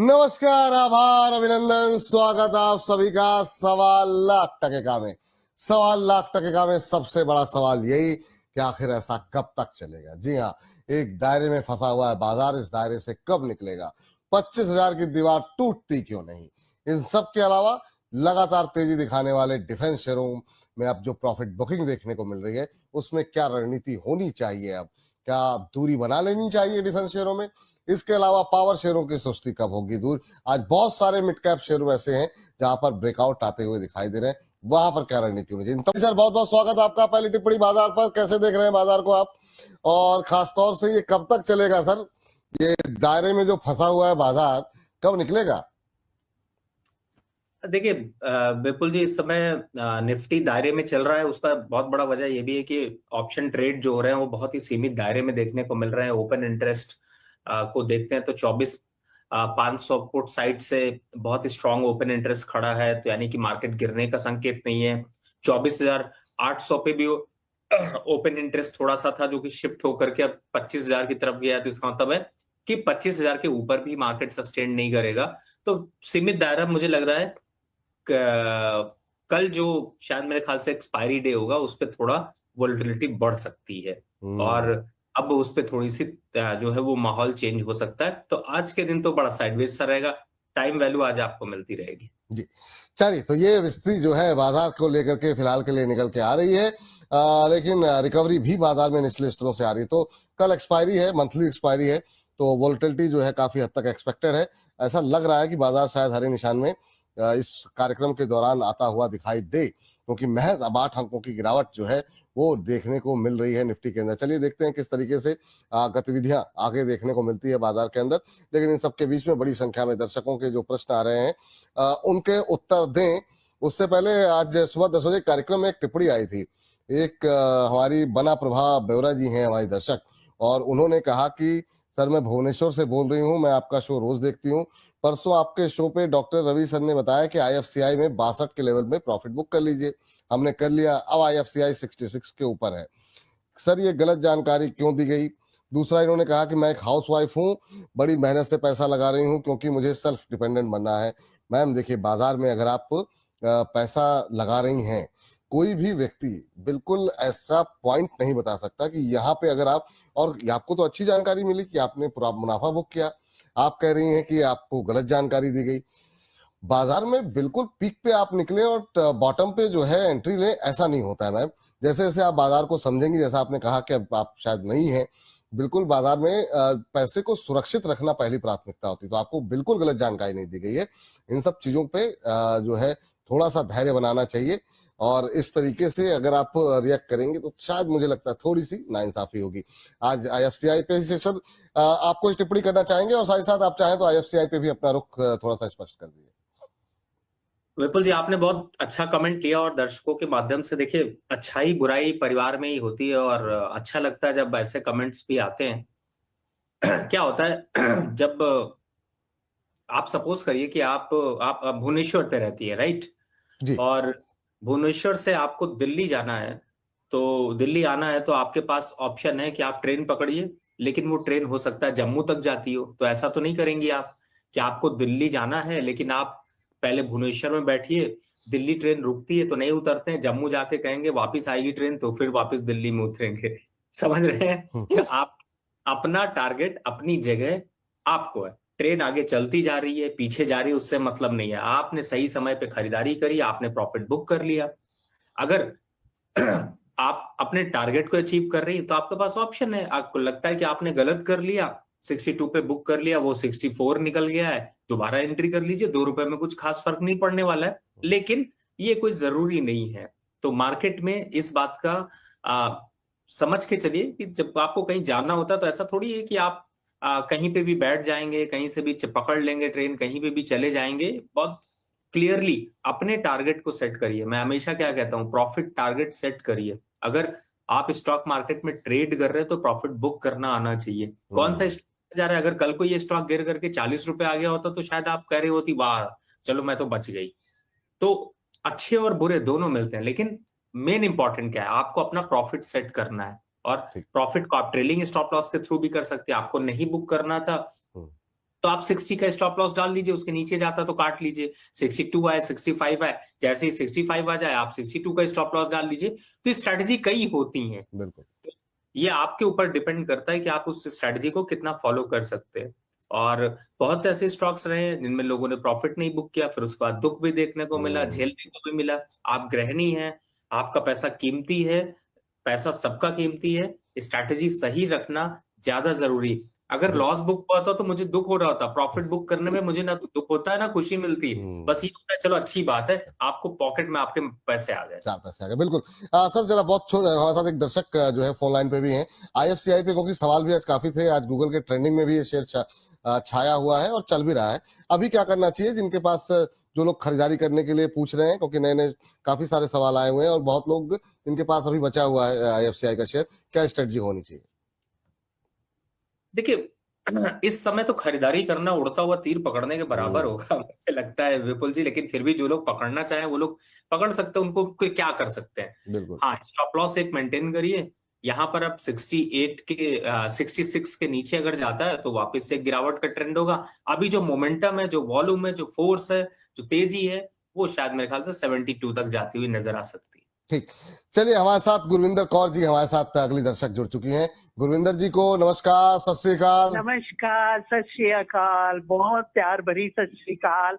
नमस्कार, आभार, अभिनंदन, स्वागत आप सभी का 1.25 लाख का में। 1.25 लाख का में सबसे बड़ा सवाल यही कि आखिर ऐसा कब तक चलेगा। जी हाँ, एक दायरे में फंसा हुआ है बाजार, इस दायरे से कब निकलेगा। 25,000 की दीवार टूटती क्यों नहीं। इन सब के अलावा लगातार तेजी दिखाने वाले डिफेंस शेयरों में अब जो प्रॉफिट बुकिंग देखने को मिल रही है, उसमें क्या रणनीति होनी चाहिए। अब क्या दूरी बना लेनी चाहिए डिफेंस शेयरों में। इसके अलावा पावर शेयरों की सुस्ती कब होगी दूर। आज बहुत सारे मिड कैप शेयर ऐसे हैं जहां पर ब्रेकआउट आते हुए दिखाई दे रहे हैं, वहां पर क्या रणनीति होनी चाहिए। सर, बहुत बहुत स्वागत आपका। पहली टिप्पणी बाजार पर, कैसे देख रहे हैं बाजार को आप, और खासतौर से ये कब तक चलेगा सर, ये दायरे में जो फंसा हुआ है बाजार, कब निकलेगा। देखिए बिल्कुल जी, इस समय निफ्टी दायरे में चल रहा है। उसका बहुत बड़ा वजह यह भी है कि ऑप्शन ट्रेड जो हो रहे हैं वो बहुत ही सीमित दायरे में देखने को मिल रहे हैं। ओपन इंटरेस्ट को देखते हैं तो 24,500 पुट साइड से बहुत ही स्ट्रांग ओपन इंटरेस्ट खड़ा है, तो यानी कि मार्केट गिरने का संकेत नहीं है। 24,800 पे भी ओपन इंटरेस्ट थोड़ा सा था, जो कि शिफ्ट होकर के अब 25,000 की तरफ गया है। तो इसका मतलब है कि 25,000 के ऊपर भी मार्केट सस्टेन नहीं करेगा। तो सीमित दायरा मुझे लग रहा है कल जो शायद मेरे ख्याल से एक्सपायरी डे होगा, उस पर थोड़ा वोलेटिलिटी बढ़ सकती है और अब उस पर थोड़ी सी जो है वो माहौल चेंज हो सकता है। तो आज के दिन तो बड़ा साइडवेज सा रहेगा। टाइम वैल्यू आज आपको मिलती रहेगी जी। चलिए, तो ये स्थिति जो है बाजार को लेकर के फिलहाल के लिए निकल के आ रही है, लेकिन रिकवरी भी बाजार में निचले स्तरों से आ रही है। तो कल एक्सपायरी है, मंथली एक्सपायरी है, तो वोलेटिलिटी जो है काफी हद तक एक्सपेक्टेड है। ऐसा लग रहा है कि बाजार शायद हरे निशान में इस कार्यक्रम के दौरान आता हुआ दिखाई दे, क्योंकि महज अब 8 अंकों की गिरावट जो है वो देखने को मिल रही है निफ्टी के अंदर। चलिए देखते हैं किस तरीके से गतिविधियां आगे देखने को मिलती है बाजार के अंदर। लेकिन इन सबके बीच में बड़ी संख्या में दर्शकों के जो प्रश्न आ रहे हैं, उनके उत्तर दें उससे पहले आज सुबह 10 बजे कार्यक्रम में एक टिप्पणी आई थी। एक हमारी बना प्रभा बेवरा जी हैं हमारी दर्शक, और उन्होंने कहा कि सर, मैं भुवनेश्वर से बोल रही हूँ, मैं आपका शो रोज देखती हूँ। परसों आपके शो पे डॉक्टर रवि सर ने बताया कि आईएफसीआई में 62 के लेवल में प्रॉफिट बुक कर लीजिए। हमने कर लिया, अब आईएफसीआई 66 के ऊपर है। सर, ये गलत जानकारी क्यों दी गई। दूसरा, इन्होंने कहा कि मैं एक हाउसवाइफ हूँ, बड़ी मेहनत से पैसा लगा रही हूँ क्योंकि मुझे सेल्फ डिपेंडेंट बनना है। मैम देखिए, बाजार में अगर आप पैसा लगा रही हैं, कोई भी व्यक्ति बिल्कुल ऐसा पॉइंट नहीं बता सकता कि यहाँ पे अगर आप, और आपको तो अच्छी जानकारी मिली कि आपने पूरा मुनाफा बुक किया, आप कह रही हैं कि आपको गलत जानकारी दी गई। बाजार में बिल्कुल पीक पे आप निकले और बॉटम पे जो है एंट्री लें, ऐसा नहीं होता है मैम। जैसे जैसे आप बाजार को समझेंगी, जैसा आपने कहा कि अब आप शायद नहीं है, बिल्कुल बाजार में पैसे को सुरक्षित रखना पहली प्राथमिकता होती है। तो आपको बिल्कुल गलत जानकारी नहीं दी गई है। इन सब चीजों पे जो है थोड़ा सा धैर्य बनाना चाहिए, और इस तरीके से अगर आप रिएक्ट करेंगे तो शायद मुझे लगता है थोड़ी सी नाइंसाफी होगी। आज आईएफसीआई पे से सर आप कुछ टिप्पणी करना चाहेंगे, और साथ ही साथ आप चाहें तो आईएफसीआई पे भी अपना रुख थोड़ा सा स्पष्ट कर दीजिए। विपुल जी, आपने बहुत अच्छा कमेंट किया और दर्शकों के माध्यम से देखिए, अच्छाई बुराई परिवार में ही होती है और अच्छा लगता है जब ऐसे कमेंट्स भी आते हैं। क्या होता है जब आप सपोज करिए कि आप भुवनेश्वर पे रहती है, राइट, जी। और भुवनेश्वर से आपको दिल्ली जाना है। तो दिल्ली आना है तो आपके पास ऑप्शन है कि आप ट्रेन पकड़िए, लेकिन वो ट्रेन हो सकता है जम्मू तक जाती हो। तो ऐसा तो नहीं करेंगी आप कि आपको दिल्ली जाना है लेकिन आप पहले भुवनेश्वर में बैठिए, दिल्ली ट्रेन रुकती है तो नहीं उतरते हैं, जम्मू जाके कहेंगे वापिस आएगी ट्रेन तो फिर वापिस दिल्ली में उतरेंगे। समझ रहे हैं कि आप अपना टारगेट अपनी जगह आपको है। ट्रेन आगे चलती जा रही है पीछे जा रही है उससे मतलब नहीं है। आपने सही समय पे खरीदारी करी, आपने प्रॉफिट बुक कर लिया। अगर आप अपने टारगेट को अचीव कर रही है तो आपके पास ऑप्शन है। आपको लगता है कि आपने गलत कर लिया, 62 पे बुक कर लिया, वो 64 निकल गया है, दोबारा एंट्री कर लीजिए। 2 रुपए में कुछ खास फर्क नहीं पड़ने वाला है, लेकिन ये कोई जरूरी नहीं है। तो मार्केट में इस बात का समझ के चलिए कि जब आपको कहीं जाना होता है तो ऐसा थोड़ी है कि आप कहीं पे भी बैठ जाएंगे, कहीं से भी पकड़ लेंगे ट्रेन, कहीं पे भी चले जाएंगे। बहुत क्लियरली अपने टारगेट को सेट करिए। मैं हमेशा क्या कहता हूं, प्रॉफिट टारगेट सेट करिए। अगर आप स्टॉक मार्केट में ट्रेड कर रहे हैं तो प्रॉफिट बुक करना आना चाहिए। कौन सा स्टॉक जा रहा है, अगर कल को ये स्टॉक गिर करके 40 रुपए आ गया होता तो शायद आप कह रही होती वाह चलो मैं तो बच गई। तो अच्छे और बुरे दोनों मिलते हैं, लेकिन मेन इंपॉर्टेंट क्या है, आपको अपना प्रॉफिट सेट करना है। और ठीक। प्रॉफिट को आप ट्रेलिंग स्टॉप लॉस के थ्रू भी कर सकते हैं। आपको नहीं बुक करना था तो आप 60 का स्टॉप लॉस डाल लीजिए, उसके नीचे जाता तो काट लीजिए। 62 आए, 65 आए, जैसे ही 65 आ जाए आप 62 का स्टॉप लॉस डाल लीजिए। तो स्ट्रैटेजी कई होती हैं, बिल्कुल। ये आपके ऊपर डिपेंड करता है कि आप उस स्ट्रैटेजी को कितना फॉलो कर सकते हैं। और बहुत से ऐसे स्टॉक्स रहे हैं जिनमें लोगों ने प्रॉफिट नहीं बुक किया, फिर उसके बाद दुख भी देखने को मिला, झेलने को भी मिला। आप गृहिणी हैं, आपका पैसा कीमती है, पैसा सबका कीमती है, स्ट्रैटेजी सही रखना ज्यादा जरूरी। अगर लॉस बुक हुआ था तो मुझे दुख हो रहा था, प्रॉफिट बुक करने में मुझे ना दुख होता है ना खुशी मिलती है। बस ये होता है चलो अच्छी बात है, आपको पॉकेट में आपके पैसे आ गए। 4 पैसे आ गए, बिल्कुल। सर जरा बहुत हमारे साथ एक दर्शक जो है फोन लाइन पे भी हैं IFCI पे, क्योंकि सवाल भी आज काफी थे। आज गूगल के ट्रेंडिंग में भी ये शेयर छाया हुआ है और चल भी रहा है। अभी क्या करना चाहिए जिनके पास जो लोग खरीदारी करने के लिए पूछ रहे हैं, क्योंकि नए नए काफी सारे सवाल आए हुए हैं और बहुत लोग जिनके पास अभी बचा हुआ है IFCI का शेयर, क्या स्ट्रेटजी होनी चाहिए? देखिए, इस समय तो खरीदारी करना उड़ता हुआ तीर पकड़ने के बराबर होगा मुझे लगता है विपुल जी। लेकिन फिर भी जो लोग पकड़ना चाहें वो लोग पकड़ सकते हैं, उनको क्या कर सकते हैं। बिल्कुल। हाँ, स्टॉप लॉस एक मेंटेन करिए। यहाँ पर अब 68 के 66 के नीचे अगर जाता है तो वापस से एक गिरावट का ट्रेंड होगा। अभी जो मोमेंटम है, जो वॉल्यूम है, जो फोर्स है, जो तेजी है, वो शायद मेरे ख्याल से 72 तक जाती हुई नजर आ सकती है। ठीक, चलिए हमारे साथ गुरविंदर कौर जी हमारे साथ अगली दर्शक जुड़ चुकी हैं। गुरविंदर जी को नमस्कार, सत श्री अकाल। नमस्कार, सत श्री अकाल, बहुत प्यार भरी सत श्री अकाल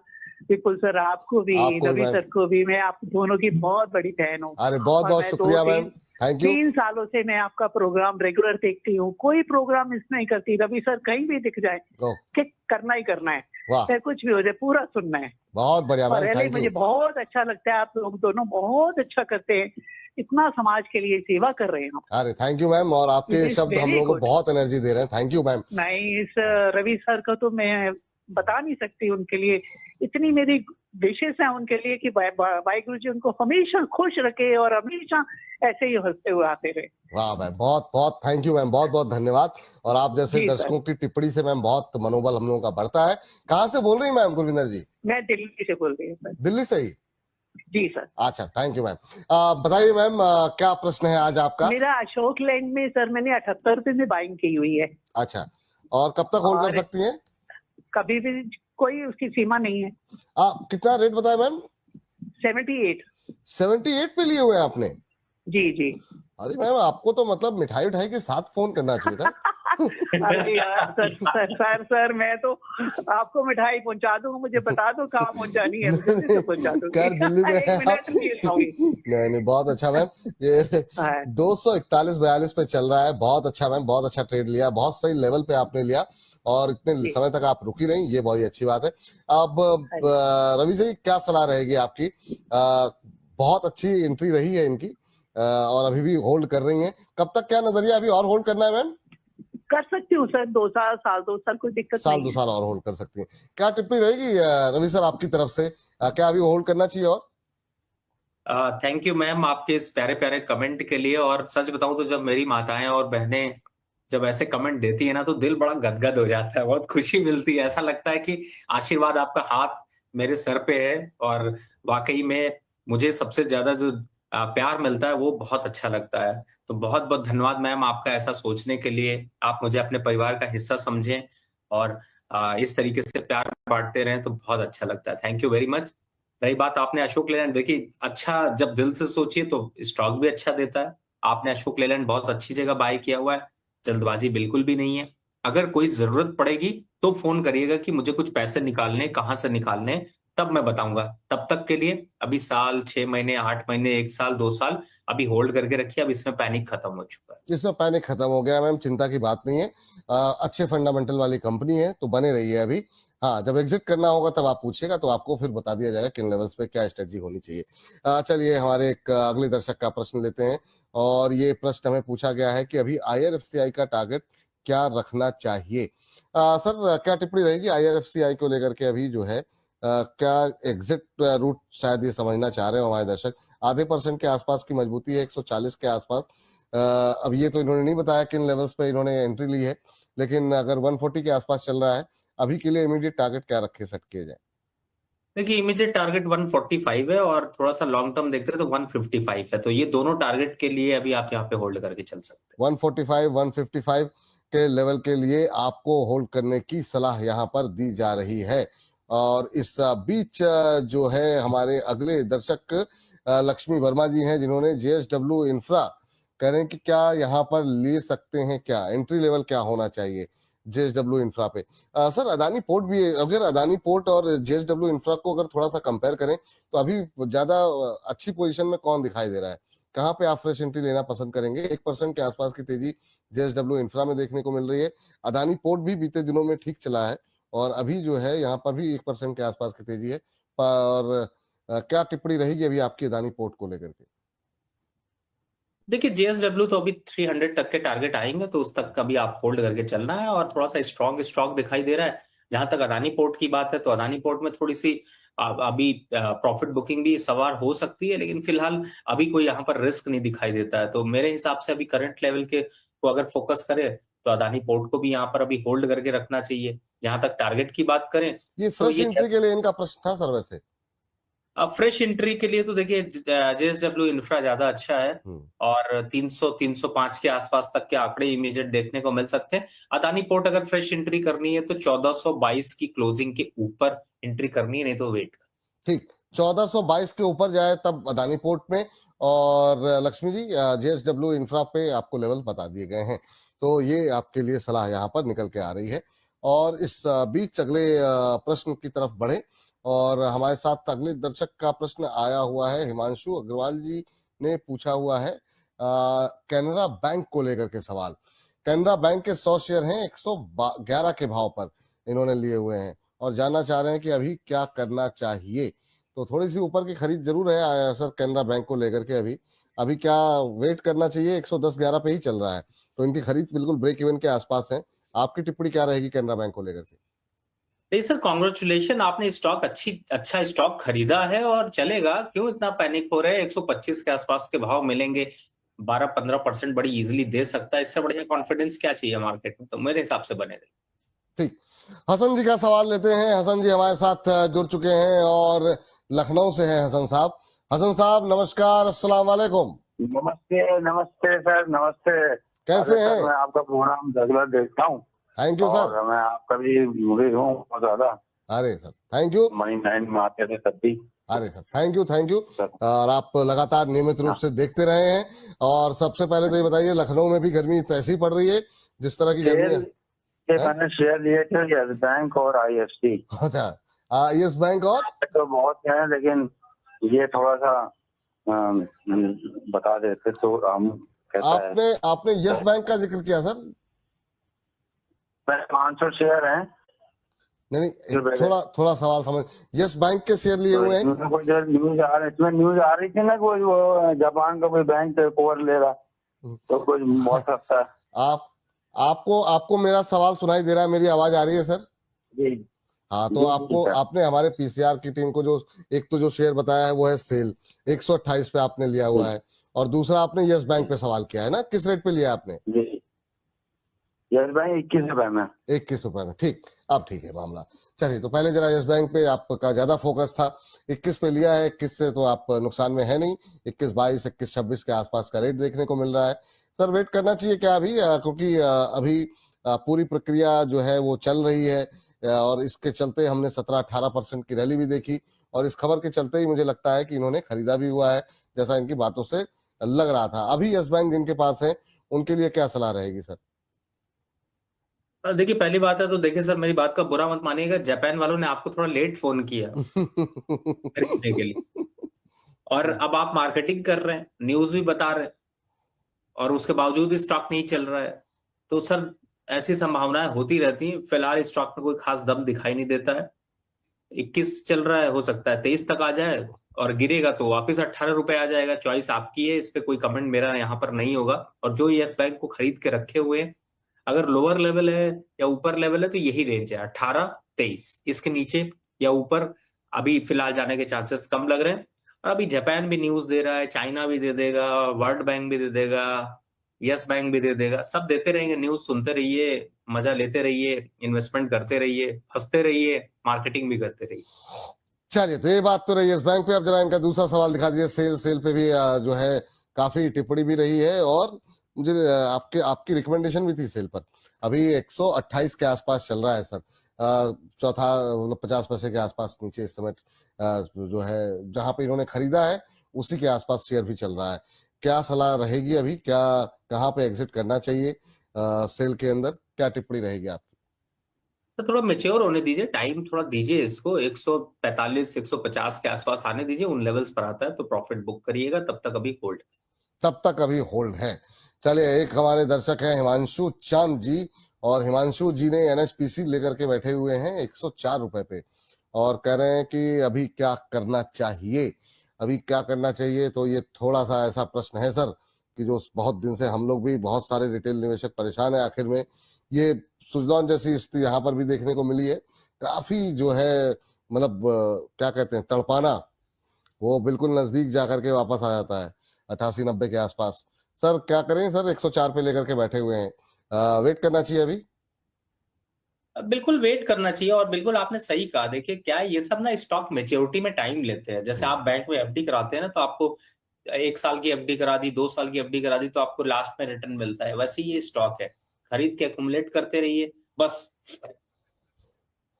विपुल सर, आपको भी, रवि सर को भी। मैं आप दोनों की बहुत बड़ी फैन हूँ। अरे बहुत बहुत शुक्रिया मैम, थैंक यू। 3 सालों से मैं आपका प्रोग्राम रेगुलर देखती हूँ, कोई प्रोग्राम मिस नहीं करती। रवि सर कहीं भी दिख जाए कि करना ही करना है, चाहे कुछ भी हो जाए, पूरा सुनना है। बहुत बढ़िया मैम, थैंक यू। मुझे बहुत अच्छा लगता है, आप लोग दोनों बहुत अच्छा करते हैं, इतना समाज के लिए सेवा कर रहे हैं आप। अरे थैंक यू मैम, और आपके शब्द हम लोगों को बहुत एनर्जी दे रहे हैं, थैंक यू मैम। नहीं, इस रवि सर का तो मैं बता नहीं सकती, उनके लिए इतनी मेरी विशेष है उनके लिए कि वाहिगुरु जी उनको हमेशा खुश रखे और हमेशा ऐसे ही हंसते हुए आते रहे। वाह मैम, बहुत बहुत थैंक यू मैम, बहुत बहुत धन्यवाद। और आप जैसे दर्शकों की टिप्पणी से मैम बहुत मनोबल हम लोगों का बढ़ता है। कहाँ से बोल रही हैं मैम गुरविंदर जी? मैं दिल्ली से बोल रही हूँ। दिल्ली से ही? जी सर। अच्छा, थैंक यू मैम। बताइए मैम, क्या प्रश्न है आज आपका? मेरा अशोक लैंड में सर मैंने 78 रुपए में बाइंग की हुई है। अच्छा, और कब तक होल्ड कर सकती हैं? कभी भी, कोई उसकी सीमा नहीं है। कितना रेट बताया मैम? 78। 78 पे लिए हुए हैं आपने? जी जी। अरे मैम, आपको तो मतलब मिठाई उठाई के साथ फोन करना चाहिए था। अरे यार सर मैं तो आपको मिठाई पहुंचा दूंगा, मुझे बता दो कहाँ पहुंचानी है, मुझे पहुंचा दूंगा। दिल्ली में नहीं, बहुत अच्छा मैम। ये 241.42 पे चल रहा है, बहुत अच्छा मैम, बहुत अच्छा ट्रेड लिया, बहुत सही लेवल पे आपने लिया और इतने समय तक आप रुकी रही, ये बहुत ही अच्छी बात है। अब रवि जी क्या सलाह रहेगी आपकी? बहुत अच्छी एंट्री रही है इनकी और अभी भी होल्ड कर रही हैं, कब तक, क्या नजरिया, अभी और होल्ड करना है मैम? कर सकती हूँ सर, 2 साल, साल 2 साल, कोई दिक्कत नहीं है। 2 साल और होल्ड कर सकती हैं। क्या टिप्पणी रहेगी रवि सर आपकी तरफ से, क्या अभी होल्ड करना चाहिए? और थैंक यू मैम आपके इस प्यारे प्यारे कमेंट के लिए। और सच बताऊं तो जब मेरी माताएं और बहनें जब ऐसे कमेंट देती है ना तो दिल बड़ा गदगद हो जाता है, बहुत खुशी मिलती है। ऐसा लगता है कि आशीर्वाद आपका हाथ मेरे सर पे है और वाकई में मुझे सबसे ज्यादा जो प्यार मिलता है वो बहुत अच्छा लगता है। तो बहुत बहुत धन्यवाद मैम आपका ऐसा सोचने के लिए। आप मुझे अपने परिवार का हिस्सा समझें और इस तरीके से प्यार बांटते रहें तो बहुत अच्छा लगता है। Thank you very much. रही बात आपने अशोक लेलैंड, देखिए अच्छा जब दिल से सोचिए तो स्टॉक भी अच्छा देता है। आपने अशोक लेलैंड बहुत अच्छी जगह बाय किया हुआ है, जल्दबाजी बिल्कुल भी नहीं है। अगर कोई जरूरत पड़ेगी तो फोन करिएगा कि मुझे कुछ पैसे निकालने, कहाँ से निकालने, तब मैं बताऊंगा। तब तक के लिए अभी साल, 6 महीने, 8 महीने, 1 साल, 2 साल अभी होल्ड करके रखिए। अब इसमें पैनिक खत्म हो चुका है। इसमें पैनिक खत्म हो गया मैम, चिंता की बात नहीं है। अच्छे फंडामेंटल वाली कंपनी है तो बने रही है अभी। हाँ, जब एग्जिट करना होगा तब आप पूछिएगा तो आपको फिर बता दिया जाएगा किन लेवल्स पे क्या स्ट्रेटजी होनी चाहिए। चलिए हमारे एक अगले दर्शक का प्रश्न लेते हैं और ये प्रश्न हमें पूछा गया है कि अभी IRFCI का टारगेट क्या रखना चाहिए? सर क्या टिप्पणी रहेगी IRFCI को लेकर के? अभी जो है क्या एग्जिट रूट शायद ये समझना चाह रहे हो हमारे दर्शक। आधे % के आसपास की मजबूती है, 140 के आसपास। अब ये तो इन्होंने नहीं बताया किन लेवल्स पे इन्होंने एंट्री ली है, लेकिन अगर 140 के आसपास चल रहा है अभी के लिए, इमीडिएट टारगेट क्या रखे सेट किए जाए? देखिए, इमीडिएट टारगेट 145 है और थोड़ा सा लॉन्ग टर्म देखते हैं तो 155 है। तो ये दोनों टारगेट के लिए अभी आप यहाँ पे होल्ड करके चल सकते हैं। 145, 155 के लेवल के लिए आपको होल्ड करने की सलाह यहाँ पर दी जा रही है। और इस बीच जो है हमारे अगले दर्शक लक्ष्मी वर्मा जी हैं, जिन्होंने जेएसडब्ल्यू इंफ्रा कह रहे हैं कि क्या यहाँ पर ले सकते हैं, क्या एंट्री लेवल क्या होना चाहिए जेएसडब्ल्यू इंफ्रा पे। सर अदानी पोर्ट भी है, अगर अदानी पोर्ट और जेएसडब्ल्यू इंफ्रा को अगर थोड़ा सा कंपेयर करें तो अभी ज्यादा अच्छी पोजीशन में कौन दिखाई दे रहा है, कहाँ पे आप फ्रेश एंट्री लेना पसंद करेंगे? 1% के आसपास की तेजी जेएसडब्ल्यू इंफ्रा में देखने को मिल रही है। अदानी पोर्ट भी बीते दिनों में ठीक चला है और अभी जो है यहाँ पर भी 1% के आसपास की तेजी है। और क्या टिप्पणी रहेगी अभी आपकी अदानी पोर्ट को लेकर के? देखिए जेएसडब्ल्यू तो अभी 300 तक के टारगेट आएंगे, तो उस तक का भी आप होल्ड करके चलना है। और थोड़ा सा स्ट्रॉन्ग स्टॉक दिखाई दे रहा है। जहां तक अदानी पोर्ट की बात है, तो अदानी पोर्ट में थोड़ी सी अभी प्रॉफिट बुकिंग भी सवार हो सकती है, लेकिन फिलहाल अभी कोई यहाँ पर रिस्क नहीं दिखाई देता है। तो मेरे हिसाब से अभी करंट लेवल के को अगर फोकस करे तो अदानी पोर्ट को भी यहाँ पर अभी होल्ड करके रखना चाहिए। जहां तक टारगेट की बात करें ये तो फ्रेश ये एंट्री के लिए इनका प्रश्न था सर वैसे। फ्रेश एंट्री के लिए तो देखिए जेएसडब्ल्यू इंफ्रा ज्यादा अच्छा है और 300 305 के आसपास तक के आंकड़े इमीडिएट देखने को मिल सकते हैं। अदानी पोर्ट अगर फ्रेश एंट्री करनी है तो 1422 की क्लोजिंग के ऊपर एंट्री करनी है, नहीं तो वेट। ठीक, 1422 के ऊपर जाए तब अदानी पोर्ट में। और लक्ष्मी जी जेएसडब्ल्यू इंफ्रा पे आपको लेवल बता दिए गए हैं, तो ये आपके लिए सलाह यहाँ पर निकल के आ रही है। और इस बीच अगले प्रश्न की तरफ बढ़े और हमारे साथ अगले दर्शक का प्रश्न आया हुआ है। हिमांशु अग्रवाल जी ने पूछा हुआ है कैनरा बैंक को लेकर के सवाल। कैनरा बैंक के 100 शेयर हैं 111 के भाव पर इन्होंने लिए हुए हैं और जानना चाह रहे हैं कि अभी क्या करना चाहिए। तो थोड़ी सी ऊपर की खरीद जरूर है सर कैनरा बैंक को लेकर के। अभी क्या वेट करना चाहिए? 110-11 पे ही चल रहा है, तो इनकी खरीद बिल्कुल ब्रेक इवन के आसपास है। आपकी टिप्पणी क्या रहेगी कैनरा बैंक को लेकर के? नहीं सर, कॉन्ग्रेचुलेशन, आपने स्टॉक अच्छा स्टॉक खरीदा है और चलेगा। क्यों इतना पैनिक हो रहे हैं? 125 के आसपास के भाव मिलेंगे, 12-15% बड़ी इजीली दे सकता है। इससे बढ़िया कॉन्फिडेंस क्या चाहिए मार्केट में? तो मेरे हिसाब से बने रहे। ठीक, हसन जी का सवाल लेते हैं। हसन जी हमारे साथ जुड़ चुके हैं और लखनऊ से हैं हसन साहब। हसन साहब नमस्कार, अस्सलाम वालेकुम। नमस्ते नमस्ते सर, नमस्ते। कैसे हैं? मैं आपका प्रोग्राम रेगुलर देखता हूँ। Thank you sir. मैं आपका भी मुरीद हूँ बहुत ज्यादा। अरे सर थैंक यू। मनी 9 में आते थे तब भी। अरे सर थैंक यू। और आप लगातार नियमित रूप से देखते रहे हैं। और सबसे पहले तो ये बताइए, लखनऊ में भी गर्मी तो ऐसी पड़ रही है जिस तरह की गर्मी है? मैंने शेयर लिए थे यस बैंक और IFC। अच्छा, यस बैंक और तो बहुत है, लेकिन ये थोड़ा सा बता देते तो हम आपने यस बैंक का जिक्र किया सर? 500 शेयर हैं। नहीं, थोड़ा सवाल समझ। यस बैंक के शेयर लिए हुए हैं? न्यूज आ रही थी ना, कोई वो जापान का कोई बैंक टेक ओवर ले रहा, तो कुछ बहुत सकता है। आपको मेरा सवाल सुनाई दे रहा है? मेरी आवाज आ रही है सर? जी हाँ, तो आपने हमारे पीसीआर की टीम को एक तो जो शेयर बताया है वो है सेल, 128 पे आपने लिया हुआ है, और दूसरा आपने यस बैंक पे सवाल किया है ना, किस रेट पे लिया आपने? जी यस बैंक 21 रुपए में। 21 रुपए में, ठीक। अब ठीक है मामला। चलिए, तो पहले जरा यस बैंक पे आपका ज्यादा फोकस था, 21 पे लिया है। 21 से तो आप नुकसान में है नहीं, 21-22, 21-26 के आसपास का रेट देखने को मिल रहा है। सर वेट करना चाहिए क्या अभी? क्योंकि अभी पूरी प्रक्रिया जो है वो चल रही है और इसके चलते हमने 17-18% की रैली भी देखी, और इस खबर के चलते ही मुझे लगता है कि इन्होंने खरीदा भी हुआ है, जैसा इनकी बातों से लग रहा था। अभी यस बैंक जिनके पास है उनके लिए क्या सलाह रहेगी सर? देखिए, पहली बात है तो देखिए सर, मेरी बात का बुरा मत मानिएगा, जापान वालों ने आपको थोड़ा लेट फोन किया खरीदने के लिए, और अब आप मार्केटिंग कर रहे हैं, न्यूज भी बता रहे हैं, और उसके बावजूद स्टॉक नहीं चल रहा है। तो सर ऐसी संभावनाएं होती रहती हैं। फिलहाल स्टॉक में कोई खास दम दिखाई नहीं देता है। 21 चल रहा है, हो सकता है 23 तक आ जाए, और गिरेगा तो वापस 18 रुपए आ जाएगा। चॉइस आपकी है, इस पे कोई कमेंट मेरा यहाँ पर नहीं होगा। और जो यस बैंक को खरीद के रखे हुए हैं, अगर लोअर लेवल है या ऊपर लेवल है तो यही रेंज है 18-23, इसके नीचे या ऊपर अभी फिलहाल जाने के चांसेस कम लग रहे हैं। और अभी जापान भी न्यूज दे रहा है, चाइना भी दे देगा, वर्ल्ड बैंक भी दे देगा, यस बैंक भी दे देगा, सब देते रहेंगे। न्यूज सुनते रहिए, मजा लेते रहिए, इन्वेस्टमेंट करते रहिए, हंसते रहिए, मार्केटिंग भी करते रहिए। चलिए, तो ये बात तो रही यस बैंक पे। अब जरा इनका दूसरा सवाल दिखा दीजिए। सेल पे भी जो है काफी टिप्पणी भी रही है और मुझे आपके आपकी रिकमेंडेशन भी थी सेल पर। अभी 128 के आसपास चल रहा है सर। चौथा मतलब 50 पैसे के आसपास नीचे इस समय जो है जहां पे इन्होंने खरीदा है उसी के आसपास शेयर भी चल रहा है। क्या सलाह रहेगी अभी, क्या कहाँ पे एग्जिट करना चाहिए सेल के अंदर, क्या टिप्पणी रहेगी आपकी? तो थोड़ा मेच्योर होने दीजिए, टाइम थोड़ा दीजिए इसको, 145 150 के आसपास आने दीजिए, उन लेवल्स पर आता है तो प्रॉफिट बुक करिएगा, तब तक अभी होल्ड। तब तक अभी होल्ड है। चलिए, एक हमारे दर्शक हैं हिमांशु चांद जी, और हिमांशु जी ने एनएचपीसी लेकर के बैठे हुए हैं 104 रुपए पे, और कह रहे हैं कि अभी क्या करना चाहिए। अभी क्या करना चाहिए, तो ये थोड़ा सा ऐसा प्रश्न है सर कि जो बहुत दिन से हम लोग भी, बहुत सारे रिटेल निवेशक परेशान है। आखिर में ये सुजलॉन जैसी स्थिति यहाँ पर भी देखने को मिली है। काफी जो है मतलब क्या कहते हैं, तड़पाना, वो बिल्कुल नजदीक जाकर के वापस आ जाता है 88-90 के आसपास। सर क्या करें सर, 104 पे लेकर के बैठे हुए हैं, वेट करना चाहिए अभी? बिल्कुल वेट करना चाहिए, और बिल्कुल आपने सही कहा। देखिए क्या है, ये सब ना स्टॉक मेच्योरिटी में टाइम लेते हैं। जैसे आप बैंक में एफडी कराते हैं ना, तो आपको 1 साल की एफडी करा दी, 2 साल की एफडी करा दी, तो आपको लास्ट में रिटर्न मिलता है। वैसे ही ये स्टॉक है, खरीद के एक्युमुलेट करते रहिए बस।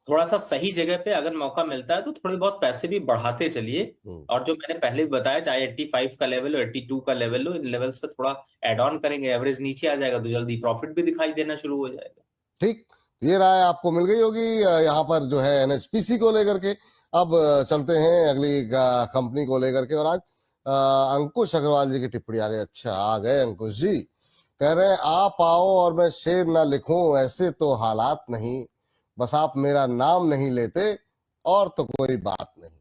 थोड़ा सा सही जगह पे अगर मौका मिलता है तो थोड़े बहुत पैसे भी बढ़ाते चलिए। और जो मैंने पहले भी बताया, चाहे 85 का लेवल हो, 82 का लेवल हो, इन लेवल्स पे थोड़ा एड ऑन करेंगे, एवरेज नीचे आ जाएगा तो जल्दी प्रॉफिट भी दिखाई देना शुरू हो जाएगा। ठीक, ये राय आपको मिल गई होगी यहाँ पर जो है एनएचपीसी को लेकर के। अब चलते हैं अगली कंपनी को लेकर के, और आज अंकुश अग्रवाल जी की टिप्पणी आ गई। अच्छा, आ गए अंकुश जी, कह रहे हैं आप आओ और मैं शेर ना लिखूं, ऐसे तो हालात नहीं, बस आप मेरा नाम नहीं लेते और तो कोई बात नहीं।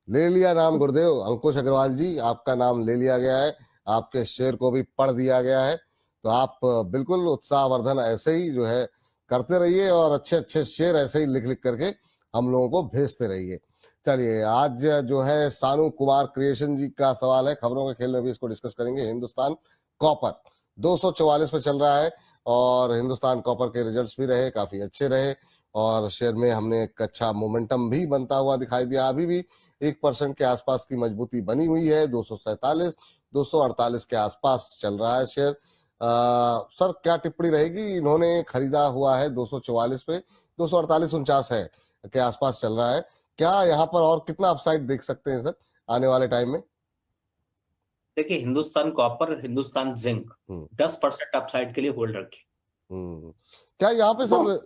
ले लिया नाम गुरुदेव, अंकुश अग्रवाल जी आपका नाम ले लिया गया है, आपके शेर को भी पढ़ दिया गया है। तो आप बिल्कुल उत्साहवर्धन ऐसे ही जो है करते रहिए, और अच्छे अच्छे शेर ऐसे ही लिख लिख करके हम लोगों को भेजते रहिए। चलिए, आज जो है सानू कुमार क्रिएशन जी का सवाल है, खबरों के खेल में भी इसको डिस्कस करेंगे। हिंदुस्तान कॉपर 244 पे चल रहा है, और हिंदुस्तान कॉपर के रिजल्ट्स भी रहे, काफी अच्छे रहे, और शेयर में हमने एक अच्छा मोमेंटम भी बनता हुआ दिखाई दिया। अभी भी 1% के आसपास की मजबूती बनी हुई है, 247 248 के आसपास चल रहा है शेयर। सर क्या टिप्पणी रहेगी, इन्होंने खरीदा हुआ है 244 पे, 248-49 है के आसपास चल रहा है, क्या यहाँ पर और कितना अपसाइड देख सकते हैं सर आने वाले टाइम में? देखिए, Hindustan copper, Hindustan zinc 10% upside के लिए होल्ड रखें। क्या यहाँ पे सर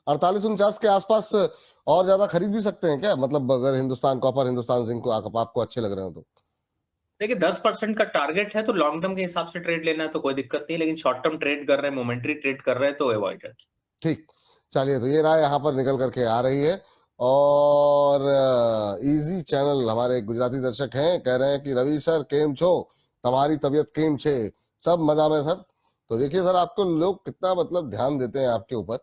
48-49 के आसपास और ज्यादा खरीद भी सकते हैं क्या? मतलब अगर हिंदुस्तान कॉपर, हिंदुस्तान जिंक को आपको अच्छे लग रहे हो तो? देखिए, 10% का टारगेट है, तो लॉन्ग टर्म के हिसाब से ट्रेड लेना है तो कोई दिक्कत नहीं, लेकिन शॉर्ट टर्म ट्रेड कर रहे हैं, मोमेंट्री ट्रेड कर रहे हैं तो अवॉइड रखें। ठीक, चलिए, तो ये राय यहाँ पर निकल करके आ रही है। और इजी चैनल हमारे गुजराती दर्शक हैं, कह रहे हैं कि रवि सर केम छो, तुम्हारी तबीयत केम छे, सब मजा में सर। तो देखिए सर, आपको लोग कितना मतलब ध्यान देते हैं आपके ऊपर।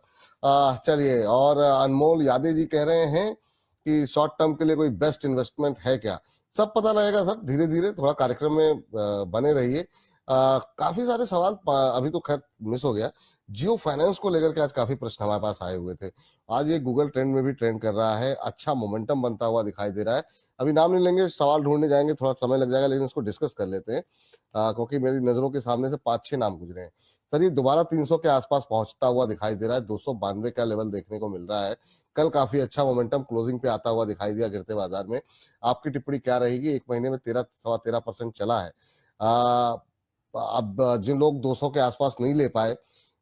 चलिए, और अनमोल यादव जी कह रहे हैं कि शॉर्ट टर्म के लिए कोई बेस्ट इन्वेस्टमेंट है क्या? सब पता लगेगा सर, धीरे धीरे थोड़ा कार्यक्रम में बने रहिए। काफी सारे सवाल अभी तो खैर मिस हो गया। जियो फाइनेंस को लेकर के आज काफी प्रश्न हमारे पास आए हुए थे। आज ये गूगल ट्रेंड में भी ट्रेंड कर रहा है, अच्छा मोमेंटम बनता हुआ दिखाई दे रहा है। अभी नाम नहीं लेंगे, सवाल ढूंढने जाएंगे, थोड़ा समय लग जाएगा, लेकिन इसको डिस्कस कर लेते हैं क्योंकि मेरी नजरों के सामने से 5-6 नाम गुजरे हैं। सर ये दोबारा 300 के आसपास पहुंचता हुआ दिखाई दे रहा है, 292 का लेवल देखने को मिल रहा है। कल काफी अच्छा मोमेंटम क्लोजिंग पे आता हुआ दिखाई दिया गिरते बाजार में। आपकी टिप्पणी क्या रहेगी? एक महीने में 13-13.25% चला है। अब जिन लोग 200 के आसपास नहीं ले पाए,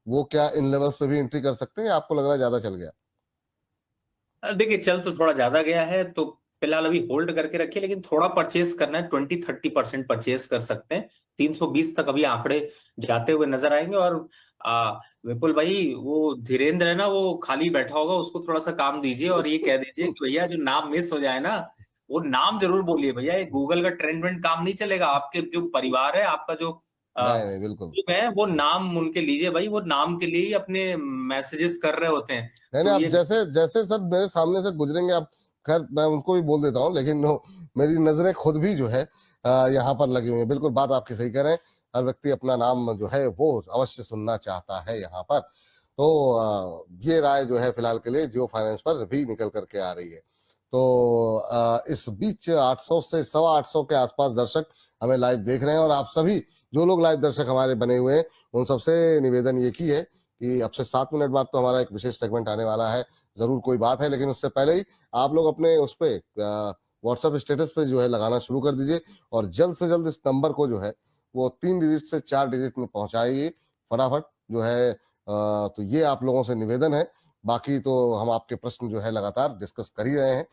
वो क्या इन लेवल्स पे भी एंट्री कर सकते हैं, या आपको लग रहा है ज्यादा चल गया? देखिए, चल तो थोड़ा ज्यादा गया है, तो फिलहाल अभी होल्ड करके रखिए, लेकिन थोड़ा परचेस करना है, 20-30% परचेस कर सकते हैं। 320 तक अभी आंकड़े जाते हुए नजर आएंगे। और विपुल भाई, वो धीरेन्द्र है ना, वो खाली बैठा होगा, उसको थोड़ा सा काम दीजिए और ये कह दीजिए कि भैया जो नाम मिस हो जाए ना, वो नाम जरूर बोलिए भैया। ये गूगल का ट्रेंड वेंड काम नहीं चलेगा। आपके जो परिवार है, आपका जो नहीं बिल्कुल है, वो नाम उनके लीजिए भाई, वो नाम के लिए ही अपने मैसेजेस कर रहे होते हैं। नहीं, तो आप ये जैसे जैसे सर मेरे सामने से गुजरेंगे आप, खैर मैं उनको भी बोल देता हूँ, लेकिन मेरी नजरें खुद भी जो है यहाँ पर लगी हुई है। बिल्कुल बात आपकी सही कह रहे हैं, हर व्यक्ति अपना नाम जो है वो अवश्य सुनना चाहता है यहाँ पर। तो ये राय जो है फिलहाल के लिए जियो फाइनेंस पर भी निकल करके आ रही है। तो इस बीच 800 से 825 के आसपास दर्शक हमें लाइव देख रहे हैं, और आप सभी जो लोग लाइव दर्शक हमारे बने हुए हैं उन सबसे निवेदन ये की है कि अब से 7 मिनट बाद तो हमारा एक विशेष सेगमेंट आने वाला है, जरूर कोई बात है, लेकिन उससे पहले ही आप लोग अपने उस पे व्हाट्सएप स्टेटस पे जो है लगाना शुरू कर दीजिए, और जल्द से जल्द इस नंबर को जो है वो 3 डिजिट से 4 डिजिट में पहुंचाइए फटाफट जो है। तो ये आप लोगों से निवेदन है, बाकी तो हम आपके प्रश्न जो है लगातार डिस्कस कर ही रहे हैं।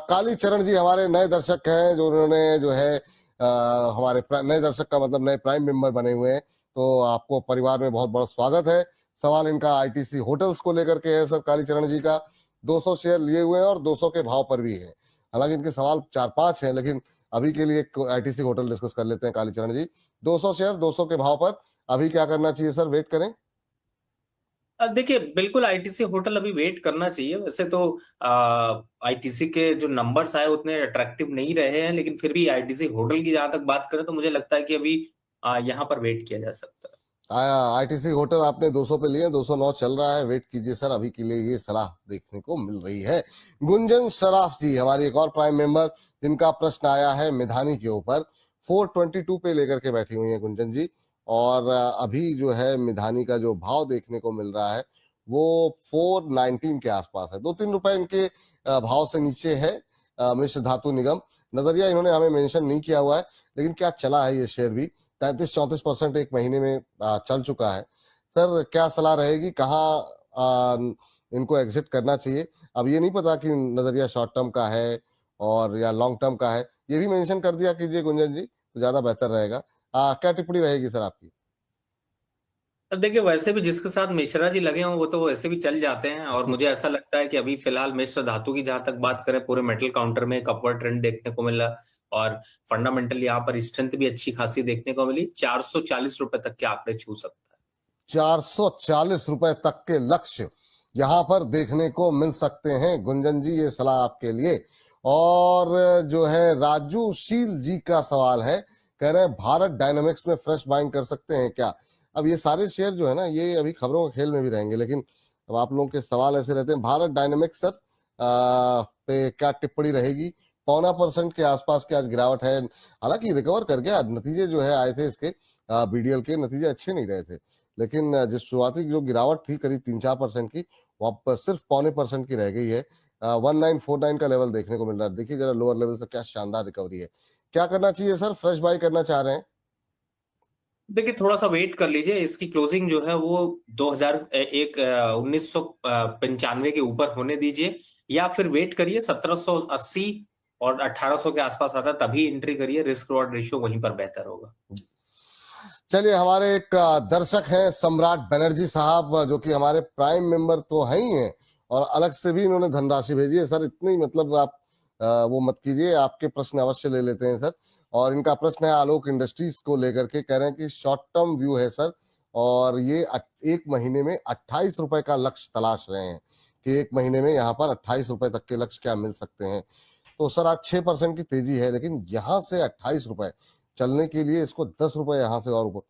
काली चरण जी हमारे नए दर्शक हैं, जो उन्होंने जो है हमारे नए दर्शक का मतलब नए प्राइम मेंबर बने हुए हैं, तो आपको परिवार में बहुत बहुत स्वागत है। सवाल इनका आईटीसी होटल्स को लेकर के है सर, कालीचरण जी का 200 शेयर लिए हुए हैं और 200 के भाव पर भी है। हालांकि इनके सवाल 4-5 हैं, लेकिन अभी के लिए आईटीसी होटल डिस्कस कर लेते हैं। कालीचरण जी 200 शेयर 200 के भाव पर अभी क्या करना चाहिए सर, वेट करें? देखिए, बिल्कुल आईटीसी होटल अभी वेट करना चाहिए। वैसे तो आईटीसी के जो नंबर्स आए उतने अट्रैक्टिव नहीं रहे हैं, लेकिन फिर भी आईटीसी होटल की जहां तक बात करें तो मुझे लगता है कि अभी यहाँ पर वेट किया जा सकता है। आईटीसी होटल आपने 200 पे लिए, 209 चल रहा है, वेट कीजिए सर, अभी के लिए ये सलाह देखने को मिल रही है। गुंजन सराफ जी हमारी एक और प्राइम मेंबर, जिनका प्रश्न आया है मिधानी के ऊपर, 422 पे लेकर के बैठी हुई है गुंजन जी, और अभी जो है मिधानी का जो भाव देखने को मिल रहा है वो 419 के आसपास है, 2-3 रुपए इनके भाव से नीचे है। मिश्र धातु निगम नजरिया इन्होंने हमें मेंशन नहीं किया हुआ है, लेकिन क्या चला है ये शेयर भी 33-34% एक महीने में चल चुका है। सर क्या सलाह रहेगी, कहाँ इनको एग्जिट करना चाहिए? अब ये नहीं पता कि नजरिया शॉर्ट टर्म का है और या लॉन्ग टर्म का है, ये भी मेंशन कर दिया कीजिए गुंजन जी तो ज्यादा बेहतर रहेगा। क्या टिप्पणी रहेगी सर आपकी? अब देखिए, वैसे भी जिसके साथ मिश्रा जी लगे हों वो तो वैसे भी चल जाते हैं, और मुझे ऐसा लगता है कि अभी फिलहाल मिश्र धातु की जहां तक बात करें, पूरे मेटल काउंटर में एक अपवर्ड ट्रेंड देखने को मिला, और फंडामेंटल यहाँ पर स्ट्रेंथ भी अच्छी खासी देखने को मिली। 440 रुपए तक के आंकड़े छू सकता है। 440 रुपए तक के लक्ष्य यहां पर देखने को मिल सकते हैं गुंजन जी, ये सलाह आपके लिए। और जो है राजू शील जी का सवाल है, कह रहे हैं भारत डायनामिक्स में फ्रेश बाइंग कर सकते हैं क्या? अब ये सारे शेयर जो है ना ये अभी खबरों के खेल में भी रहेंगे, लेकिन अब आप लोगों के सवाल ऐसे रहते हैं। भारत डायनामिक्स सर पे क्या टिप्पणी रहेगी? 0.25% के आसपास की आज गिरावट है, हालांकि रिकवर कर गया, नतीजे जो है आए थे इसके बीडीएल के नतीजे अच्छे नहीं रहे थे, लेकिन जिस शुरुआती जो गिरावट थी करीब 3-4% की, वहां पर सिर्फ 0.25% की रह गई है। 1949 का लेवल देखने को मिल रहा है। देखिए जरा लोअर लेवल से क्या शानदार रिकवरी है। क्या करना चाहिए सर, फ्रेश बाय करना चाह रहे हैं? देखिए, थोड़ा सा वेट कर लीजिए, इसकी क्लोजिंग जो है वो 1995 के ऊपर होने दीजिए, या फिर वेट करिए 1780 और 1800 के आसपास आता तभी एंट्री करिए। रिस्क रिवॉर्ड रेशियो वहीं पर बेहतर होगा। चलिए हमारे एक दर्शक हैं सम्राट बनर्जी साहब, जो कि हमारे प्राइम मेंबर तो हैं ही हैं, और अलग से भी इन्होंने धनराशि भेजी है सर। इतनी मतलब आप वो मत कीजिए, आपके प्रश्न अवश्य ले लेते हैं सर। और इनका प्रश्न है आलोक इंडस्ट्रीज को लेकर के, कह रहे हैं कि शॉर्ट टर्म व्यू है सर, और ये एक महीने में 28 रुपए का लक्ष्य तलाश रहे हैं कि एक महीने में यहाँ पर 28 रुपए तक के लक्ष्य क्या मिल सकते हैं। तो सर आज 6% की तेजी है, लेकिन यहाँ से 28 रुपए चलने के लिए इसको 10 रुपए यहाँ से और ऊपर।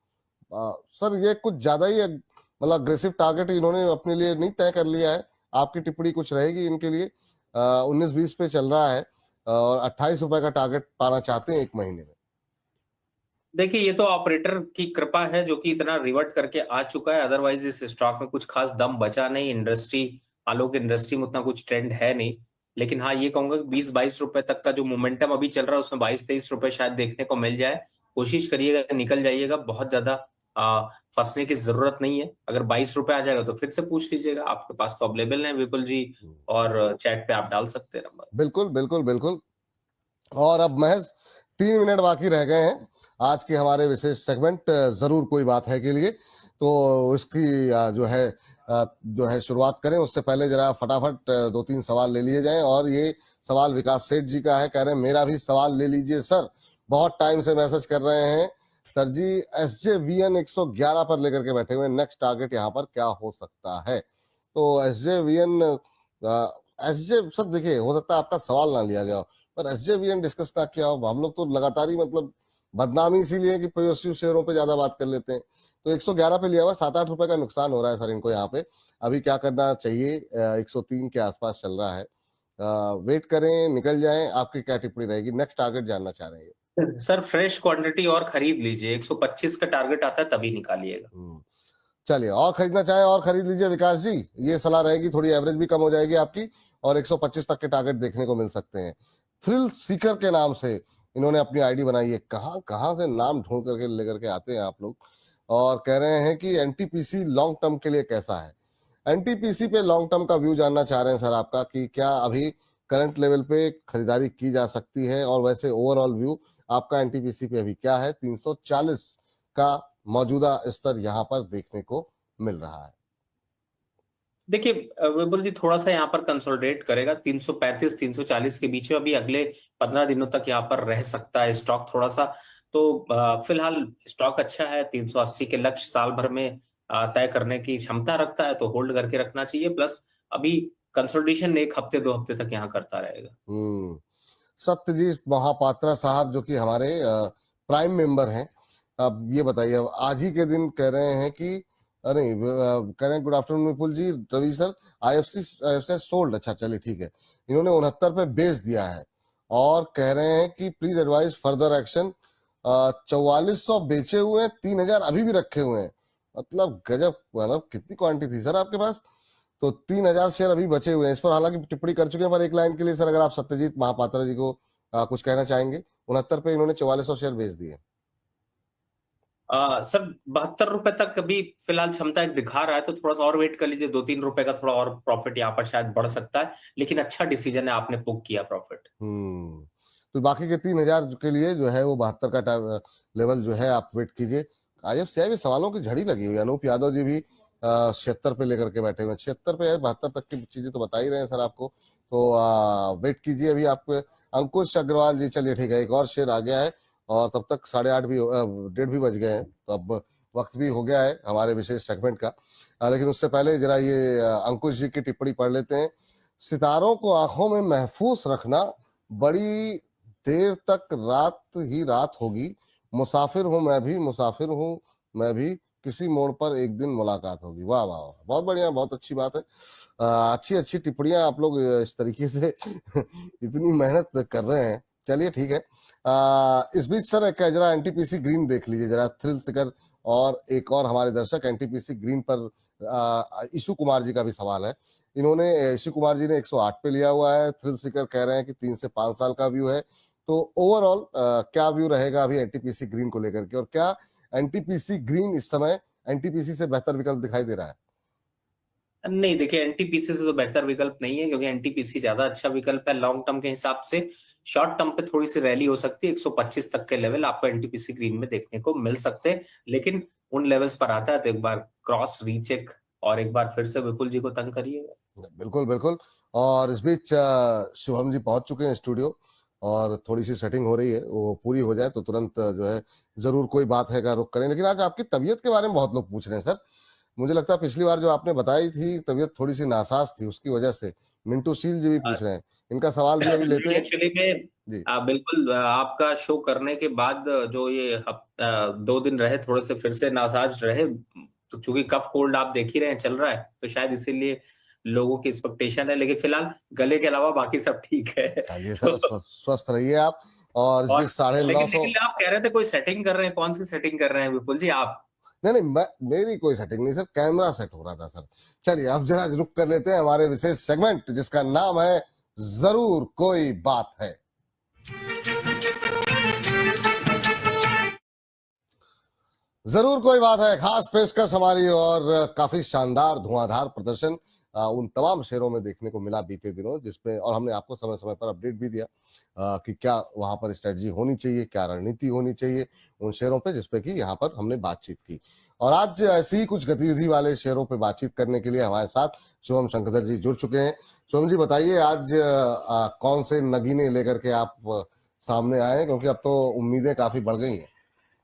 सर ये कुछ ज्यादा ही मतलब अग्रेसिव टारगेट इन्होंने अपने लिए नहीं तय कर लिया है? आपकी टिप्पणी कुछ रहेगी इनके लिए? 19-20 पे चल रहा है और 28 रुपए का टारगेट पाना चाहते हैं एक महीने में। देखिए, ये तो ऑपरेटर की कृपा है जो कि इतना रिवर्ट करके आ चुका है, अदरवाइज इस स्टॉक में कुछ खास दम बचा नहीं। इंडस्ट्री, आलोक इंडस्ट्री में उतना कुछ ट्रेंड है नहीं, लेकिन हाँ ये कहूंगा कि 20-22 रुपए तक का जो मोमेंटम अभी चल रहा है उसमें 22-23 रुपए शायद देखने को मिल जाए। कोशिश करिएगा, निकल जाइएगा, बहुत ज्यादा फंसने की जरूरत नहीं है। अगर 22 रुपए आ जाएगा तो फिर से पूछ लीजिएगा, आपके पास तो अवेलेबल है विपुल जी, और चैट पे आप डाल सकते हैं नंबर। बिल्कुल बिल्कुल बिल्कुल। और अब महज 3 मिनट बाकी रह गए हैं आज के हमारे विशेष सेगमेंट जरूर कोई बात है के लिए, तो इसकी जो है शुरुआत करें उससे पहले जरा फटाफट 2-3 सवाल ले लिए जाएं। और ये सवाल विकास सेठ जी का है, कह रहे हैं मेरा भी सवाल ले लीजिए सर, बहुत टाइम से मैसेज कर रहे हैं सर जी। SJVN 111 पर लेकर के बैठे हुए, नेक्स्ट टारगेट यहाँ पर क्या हो सकता है? तो SJVN सर देखिए, हो सकता है आपका सवाल ना लिया गया हो, पर SJVN डिस्कस ना किया हो। हम लोग तो लगातार ही मतलब बदनामी इसीलिए कि PSU शेयरों पे ज्यादा बात कर लेते हैं। तो 111 पे लिया हुआ, 7-8 रुपए का नुकसान हो रहा है सर इनको यहाँ पे। अभी क्या करना चाहिए? 103 के आसपास चल रहा है, वेट करें, निकल जाएं? आपकी क्या टिप्पणी रहेगी? नेक्स्ट टारगेट जानना चाह रहे हैं। सर फ्रेश क्वांटिटी और खरीद लीजिए, 125 का टारगेट आता है तभी निकालिएगा। चलिए, और खरीदना चाहे और खरीद लीजिए विकास जी, ये सलाह रहेगी, थोड़ी एवरेज भी कम हो जाएगी आपकी और 125 तक के टारगेट देखने को मिल सकते हैं। थ्रिल सीकर के नाम से इन्होंने अपनी आईडी बनाई है। कहां कहां से नाम ढूंढ करके लेकर के आते हैं आप लोग, और कह रहे हैं कि एनटीपीसी लॉन्ग टर्म के लिए कैसा है। एनटीपीसी पे लॉन्ग टर्म का व्यू जानना चाह रहे हैं सर आपका, कि क्या अभी करंट लेवल पे खरीदारी की जा सकती है, और वैसे ओवरऑल व्यू आपका एनटीपीसी पे अभी क्या है। 340 का मौजूदा स्तर यहां पर देखने को मिल रहा है। देखिए विपुल जी, थोड़ा सा यहाँ पर कंसोलिडेट करेगा 335 340 के बीच में, अभी अगले 15 दिनों तक यहाँ पर रह सकता है स्टॉक थोड़ा सा। तो फिलहाल स्टॉक अच्छा है, 380 के लक्ष्य साल भर में तय करने की क्षमता रखता है, तो होल्ड करके रखना चाहिए। प्लस अभी कंसोलिडेशन 1 हफ्ते 2 हफ्ते तक यहाँ करता रहेगा। सत्यजीत महापात्रा साहब जो कि हमारे प्राइम मेंबर हैं, अब ये बताइए, अब आज ही के दिन कह रहे हैं कि अरे कह रहे हैं गुड आफ्टरनून विपुल जी, रवि सर, आईएफसी सोल्ड। अच्छा चलिए ठीक है, इन्होंने 69 पे बेच दिया है और कह रहे हैं कि प्लीज एडवाइस फर्दर एक्शन। 4400 बेचे हुए हैं, 3000 अभी भी रखे हुए हैं। मतलब गजब, मतलब कितनी क्वांटिटी थी सर आपके पास। तो 3000 शेयर अभी बचे हुए हैं। इस पर हालांकि टिप्पणी कर चुके हैं, पर एक लाइन के लिए सर अगर आप सत्यजीत महापात्रा जी को कुछ कहना चाहेंगे। 69 पे इन्होंने 4400 शेयर बेच दिए। सर 72 रुपए तक अभी फिलहाल क्षमता एक दिखा रहा है, तो थोड़ा सा और वेट कर लीजिए, 2-3 रुपए का थोड़ा और प्रॉफिट यहाँ पर शायद बढ़ सकता है। लेकिन अच्छा डिसीजन है, आपने पुक किया प्रॉफिट। तो बाकी के 3000 के लिए जो है वो 72 का लेवल जो है आप वेट कीजिए। आईएफसीआई में सवालों की झड़ी लगी हुई है। अनूप यादव जी भी 76 पे लेकर के बैठे हुए हैं। 76 पे 72 तक की चीजें तो बता ही रहे हैं सर आपको। तो वेट कीजिए अभी आप। अंकुश अग्रवाल जी, चलिए ठीक है, एक और शेयर आ गया है और तब तक 8:30 भी 1:30 भी बज गए हैं, तो अब वक्त भी हो गया है हमारे विशेष सेगमेंट का। लेकिन उससे पहले जरा ये अंकुश जी की टिप्पणी पढ़ लेते हैं। सितारों को आंखों में महफूज रखना, बड़ी देर तक रात ही रात होगी। मुसाफिर हूं मैं भी, मुसाफिर हूं मैं भी, किसी मोड़ पर एक दिन मुलाकात होगी। वाह वाह वाह, बहुत बढ़िया, बहुत अच्छी बात है। अच्छी अच्छी टिप्पणियां आप लोग इस तरीके से इतनी मेहनत कर रहे हैं। चलिए ठीक है। इस बीच सर एक जरा एनटीपीसी ग्रीन देख लीजिए जरा, थ्रिल सीकर, और एक और हमारे दर्शक एनटीपीसी ग्रीन पर ईशु कुमार जी का भी सवाल है। इन्होंने ईशु कुमार जी ने 108 पे लिया हुआ है। थ्रिल सीकर कह रहे हैं कि 3 से 5 साल का व्यू है। तो ओवरऑल क्या व्यू रहेगा अभी एनटीपीसी ग्रीन को लेकर के, और क्या एनटीपीसी ग्रीन इस समय एनटीपीसी से बेहतर विकल्प दिखाई दे रहा है? नहीं, देखिए एनटीपीसी से तो बेहतर विकल्प नहीं है, क्योंकि एनटीपीसी ज्यादा अच्छा विकल्प है लॉन्ग टर्म के हिसाब से। शॉर्ट टर्म पे थोड़ी सी रैली हो सकती है, 125 तक के लेवल आपको एनटीपीसी ग्रीन में देखने को मिल सकते हैं। लेकिन उन लेवल्स पर आता है तो एक बार क्रॉस रीचेक और एक बार फिर से विपुल जी को तंग करिएगा। बिल्कुल बिल्कुल। और इस बीच शुभम जी पहुंच चुके हैं स्टूडियो, और थोड़ी सी सेटिंग हो रही है, वो पूरी हो जाए तो तुरंत जो है जरूर कोई बात है का रुख करें। लेकिन आज आपकी तबीयत के बारे में बहुत लोग पूछ रहे हैं सर। मुझे लगता है पिछली बार जो आपने बताई थी तबीयत थोड़ी सी नासाज थी, उसकी वजह से मिंटू शील जी भी पूछ रहे हैं। इनका सवाल भी अभी लेते हैं एक्चुअली में जी। बिल्कुल आपका शो करने के बाद जो ये 2 दिन रहे, थोड़े से फिर से नासाज रहे, तो चूंकि कफ कोल्ड आप देख ही रहे हैं चल रहा है, तो शायद इसीलिए लोगों की एक्सपेक्टेशन है। लेकिन फिलहाल गले के अलावा बाकी सब ठीक है। ये सर स्वस्थ रहिए आप। और इस बीच लेकिन 950। आप कह रहे थे कोई सेटिंग कर रहे हैं, कौन सी सेटिंग कर रहे हैं विपुल जी आप? नहीं मेरी कोई सेटिंग नहीं सर, कैमरा सेट हो रहा था सर। चलिए अब जरा रुक कर लेते हैं हमारे विशेष सेगमेंट जिसका नाम है जरूर कोई बात है। जरूर कोई बात है, खास पेशकश हमारी, और काफी शानदार धुआंधार प्रदर्शन उन तमाम शेयरों में देखने को मिला बीते दिनों, जिसपे और हमने आपको समय समय पर अपडेट भी दिया कि क्या वहां पर स्ट्रेटजी होनी चाहिए, क्या रणनीति होनी चाहिए उन शेयरों पे, जिसपे कि यहाँ पर हमने बातचीत की। और आज ऐसी ही कुछ गतिविधि वाले शेयरों पे बातचीत करने के लिए हमारे साथ शुभम शंकर जी जुड़ चुके हैं। शुभम जी बताइए, आज कौन से नगीने लेकर के आप सामने आए, क्योंकि अब तो उम्मीदें काफी बढ़ गई हैं।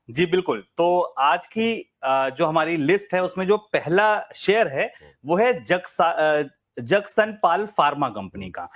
जी बिल्कुल। तो आज की जो हमारी लिस्ट है उसमें जो पहला शेयर है वो है जक्सन पाल फार्मा कंपनी का।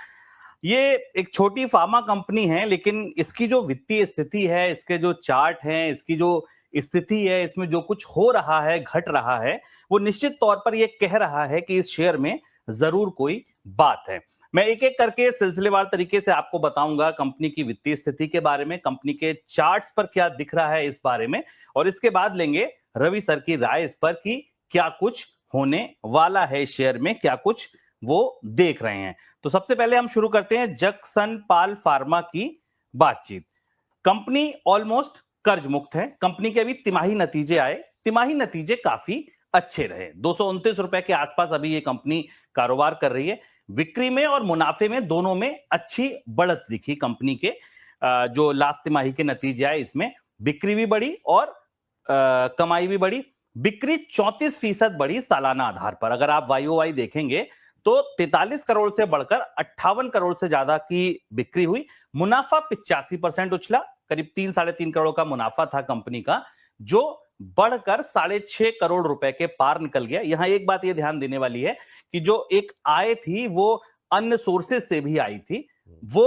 ये एक छोटी फार्मा कंपनी है, लेकिन इसकी जो वित्तीय स्थिति है, इसके जो चार्ट हैं, इसकी जो स्थिति है, इसमें जो कुछ हो रहा है, घट रहा है, वो निश्चित तौर पर ये कह रहा है कि इस शेयर में जरूर कोई बात है। मैं एक एक करके सिलसिलेवार तरीके से आपको बताऊंगा कंपनी की वित्तीय स्थिति के बारे में, कंपनी के चार्ट्स पर क्या दिख रहा है इस बारे में, और इसके बाद लेंगे रवि सर की राय इस पर कि क्या कुछ होने वाला है शेयर में, क्या कुछ वो देख रहे हैं। तो सबसे पहले हम शुरू करते हैं जक्सन पाल फार्मा की बातचीत। कंपनी ऑलमोस्ट कर्ज मुक्त है। कंपनी के अभी तिमाही नतीजे आए, तिमाही नतीजे काफी अच्छे रहे। 229 रुपए के आसपास अभी ये कंपनी कारोबार कर रही है। बिक्री में और मुनाफे में दोनों में अच्छी बढ़त दिखी कंपनी के। जो लास्ट तिमाही के नतीजे आए इसमें बिक्री भी बढ़ी और कमाई भी बढ़ी। बिक्री 34% बढ़ी सालाना आधार पर। अगर आप YOY देखेंगे तो 43 करोड़ से बढ़कर 58 करोड़ से ज्यादा की बिक्री हुई। मुनाफा 85% उछला, करीब 3-3.5 करोड़ का मुनाफा था कंपनी का, जो बढ़कर 6.5 करोड़ रुपए के पार निकल गया। यहां एक बात यह ध्यान देने वाली है कि जो एक आय थी वो अन्य सोर्सेज से भी आई थी, वो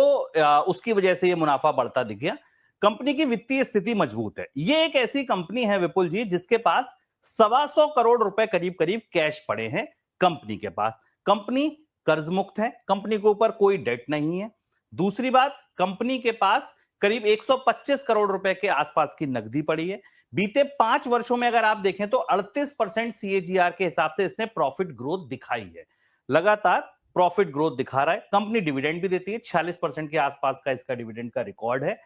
उसकी वजह से ये मुनाफा बढ़ता दिख गया। कंपनी की वित्तीय स्थिति मजबूत है। ये एक ऐसी कंपनी है विपुल जी जिसके पास 125 करोड़ रुपए करीब करीब कैश पड़े हैं कंपनी के पास। कंपनी कर्ज मुक्त है, कंपनी के ऊपर कोई डेट नहीं है। दूसरी बात, कंपनी के पास करीब 125 करोड़ रुपए के आसपास की नकदी पड़ी है। बीते 5 वर्षों में अगर आप देखें तो 38% CAGR के हिसाब से इसने प्रॉफिट ग्रोथ दिखाई है। लगातार प्रॉफिट ग्रोथ दिखा रहा है। कंपनी डिविडेंड भी देती है, 46% के आसपास का इसका डिविडेंड का रिकॉर्ड है।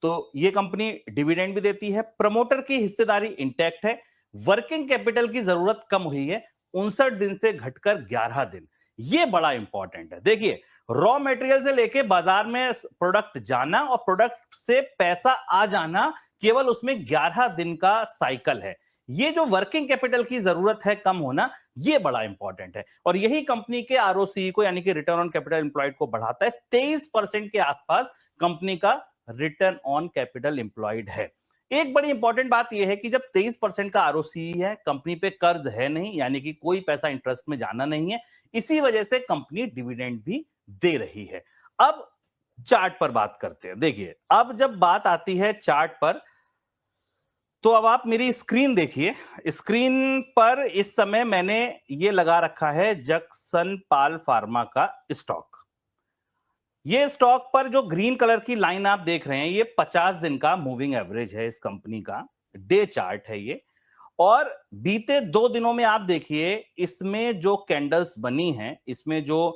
तो ये कंपनी डिविडेंड भी देती है। प्रमोटर की हिस्सेदारी इंटैक्ट है। वर्किंग कैपिटल की जरूरत कम हुई है, 59 दिन से घटकर 11 दिन। ये बड़ा इंपॉर्टेंट है। देखिए, रॉ मटेरियल से लेके बाजार में प्रोडक्ट जाना और प्रोडक्ट से पैसा आ जाना, केवल उसमें 11 दिन का साइकिल है। ये जो वर्किंग कैपिटल की जरूरत है कम होना, ये बड़ा इंपॉर्टेंट है और यही कंपनी के ROCE को यानी कि रिटर्न ऑन कैपिटल एम्प्लॉयड को बढ़ाता है। 23% के आसपास कंपनी का रिटर्न ऑन कैपिटल एम्प्लॉयड है। एक बड़ी इंपॉर्टेंट बात यह है कि जब 23% का ROCE है, कंपनी पे कर्ज है नहीं, यानी कि कोई पैसा इंटरेस्ट में जाना नहीं है, इसी वजह से कंपनी डिविडेंड भी दे रही है। अब चार्ट पर बात करते हैं। देखिए, अब जब बात आती है चार्ट पर, तो अब आप मेरी स्क्रीन देखिए। स्क्रीन पर इस समय मैंने ये लगा रखा है जक्सन पाल फार्मा का स्टॉक। ये स्टॉक पर जो ग्रीन कलर की लाइन आप देख रहे हैं, ये 50 दिन का मूविंग एवरेज है इस कंपनी का, डे चार्ट है ये। और बीते 2 दिनों में आप देखिए, इसमें जो कैंडल्स बनी हैं, इसमें जो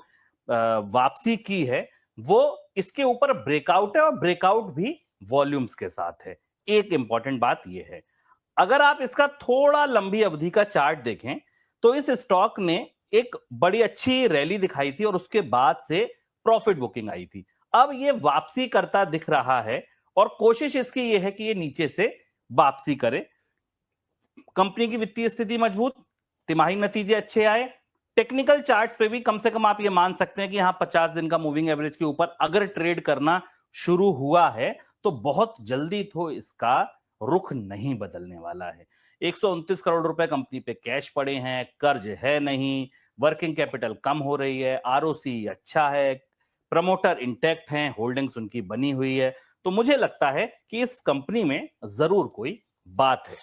वापसी की है, वो इसके ऊपर ब्रेकआउट है और ब्रेकआउट भी वॉल्यूम्स के साथ है। एक इंपॉर्टेंट बात यह है, अगर आप इसका थोड़ा लंबी अवधि का चार्ट देखें तो इस स्टॉक ने एक बड़ी अच्छी रैली दिखाई थी और उसके बाद से प्रॉफिट बुकिंग आई थी। अब ये वापसी करता दिख रहा है और कोशिश इसकी ये है कि ये नीचे से वापसी करे। कंपनी की वित्तीय स्थिति मजबूत, तिमाही नतीजे अच्छे आए। टेक्निकल चार्ट्स पे भी कम से कम आप ये मान सकते हैं कि यहां 50 दिन का मूविंग एवरेज के ऊपर अगर ट्रेड करना शुरू हुआ है तो बहुत जल्दी तो इसका रुख नहीं बदलने वाला है। 129 करोड़ रुपए कंपनी पे कैश पड़े हैं, कर्ज है नहीं, वर्किंग कैपिटल कम हो रही है, ROCE अच्छा है, प्रमोटर इंटैक्ट हैं, होल्डिंग्स उनकी बनी हुई है। तो मुझे लगता है कि इस कंपनी में जरूर कोई बात है।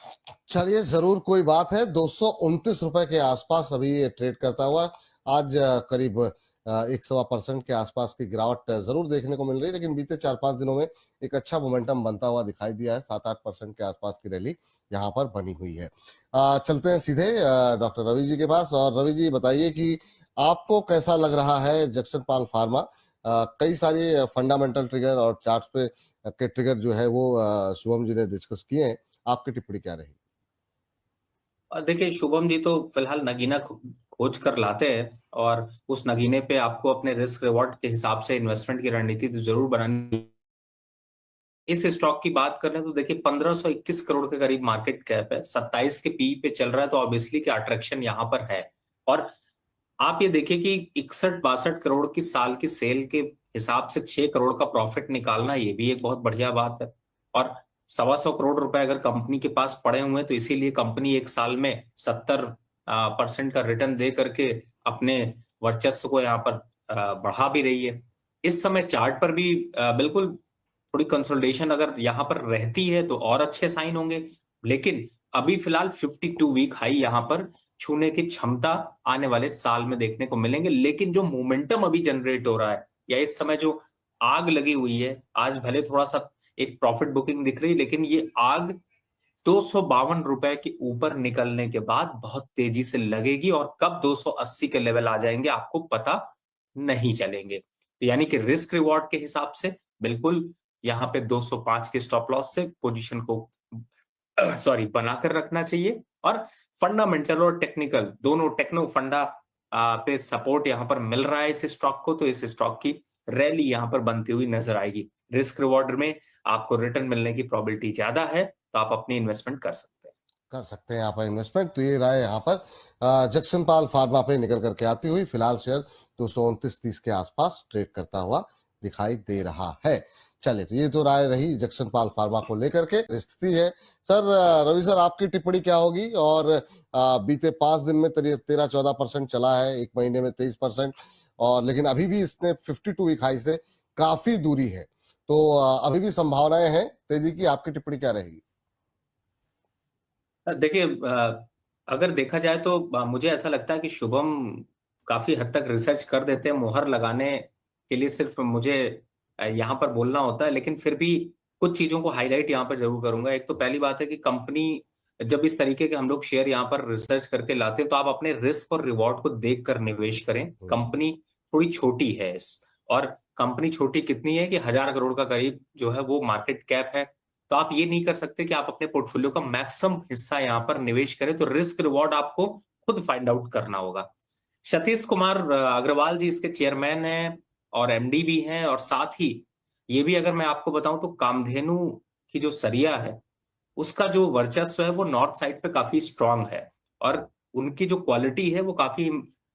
चलिए, जरूर कोई बात है। 229 रुपए के आसपास अभी ये ट्रेड करता हुआ आज करीब 1.25% के आसपास की गिरावट जरूर देखने को मिल रही है, लेकिन बीते 4-5 दिनों में एक अच्छा मोमेंटम बनता हुआ दिखाई दिया है। 7-8% के आसपास की रैली यहाँ पर बनी हुई है। चलते हैं सीधे डॉक्टर रवि जी के पास। और रवि जी, बताइए कि आपको कैसा लग रहा है जक्सन पाल फार्मा? कई सारे फंडामेंटल ट्रिगर और चार्ट पे के ट्रिगर जो है वो शुभम जी ने डिस्कस किए हैं। आपकी टिप्पणी क्या रही? देखिए, शुभम जी तो फिलहाल नगीना खोज कर लाते हैं और उस नगीने पे आपको अपने रिस्क रिवॉर्ड के हिसाब से इन्वेस्टमेंट की रणनीति तो जरूर बनानी। इस स्टॉक की बात करें तो देखिए 1521 करोड़ के करीब मार्केट कैप है, 27 के PE पे चल रहा है, तो ऑब्वियसली कि अट्रैक्शन यहाँ पर है। और आप ये देखिए कि 61-62 करोड़ की साल की सेल के हिसाब से 6 करोड़ का प्रॉफिट निकालना, ये भी एक बहुत बढ़िया बात है। और 125 करोड़ रुपए अगर कंपनी के पास पड़े हुए हैं तो इसीलिए कंपनी एक साल में 70% का रिटर्न दे करके अपने वर्चस्व को यहाँ पर बढ़ा भी रही है। इस समय चार्ट पर भी बिल्कुल थोड़ी कंसोलिडेशन अगर यहाँ पर रहती है तो और अच्छे साइन होंगे, लेकिन अभी फिलहाल 52 वीक हाई यहाँ पर छूने की क्षमता आने वाले साल में देखने को मिलेंगे। लेकिन जो मोमेंटम अभी जनरेट हो रहा है या इस समय जो आग लगी हुई है, आज भले थोड़ा सा एक प्रॉफिट बुकिंग दिख रही है, लेकिन ये आग 252 रुपए के ऊपर निकलने के बाद बहुत तेजी से लगेगी और कब 280 के लेवल आ जाएंगे आपको पता नहीं चलेंगे। तो यानी कि रिस्क रिवॉर्ड के हिसाब से बिल्कुल यहाँ पे 205 के स्टॉप लॉस से पोजीशन को बनाकर रखना चाहिए। और फंडामेंटल और टेक्निकल दोनों टेक्नो फंडा पे सपोर्ट यहाँ पर मिल रहा है इस स्टॉक को, तो इस स्टॉक की रैली यहाँ पर बनती हुई नजर आएगी। रिस्क रिवॉर्ड में आपको रिटर्न मिलने की प्रोबेबिलिटी ज्यादा है, तो आप अपनी इन्वेस्टमेंट कर सकते हैं यहाँ पर इन्वेस्टमेंट। तो ये रहा यहाँ पर जक्सन पाल फार्मा पे निकल करके आती हुई। फिलहाल शेयर 229.30 के आसपास ट्रेड करता हुआ दिखाई दे रहा है। चलिए, तो ये तो राय रही जक्सन पाल फार्मा को लेकर के स्थिति है। सर रवि सर, आपकी टिप्पणी क्या होगी? और बीते 5 दिन में 13-14% चला है, एक महीने में 23%, और लेकिन अभी भी इसने 52 वीक हाई से काफी दूरी है, तो अभी भी संभावनाएं हैं तेजी की। आपकी टिप्पणी क्या रहेगी? देखिए, अगर देखा जाए तो मुझे ऐसा लगता है कि शुभम काफी हद तक रिसर्च कर देते हैं। मोहर लगाने के लिए सिर्फ मुझे यहाँ पर बोलना होता है, लेकिन फिर भी कुछ चीजों को हाईलाइट यहाँ पर जरूर करूंगा। एक तो पहली बात है कि कंपनी जब इस तरीके के हम लोग शेयर यहाँ पर रिसर्च करके लाते हैं, तो आप अपने रिस्क और रिवॉर्ड को देख कर निवेश करें। कंपनी थोड़ी छोटी है और कंपनी छोटी कितनी है कि 1000 करोड़ का करीब जो है वो मार्केट कैप है। तो आप ये नहीं कर सकते कि आप अपने पोर्टफोलियो का मैक्सिमम हिस्सा यहाँ पर निवेश करें, तो रिस्क रिवॉर्ड आपको खुद फाइंड आउट करना होगा। सतीश कुमार अग्रवाल जी इसके चेयरमैन हैं और एमडी भी हैं, और साथ ही ये भी अगर मैं आपको बताऊं तो कामधेनु की जो सरिया है उसका जो वर्चस्व है वो नॉर्थ साइड पे काफी स्ट्रांग है और उनकी जो क्वालिटी है वो काफी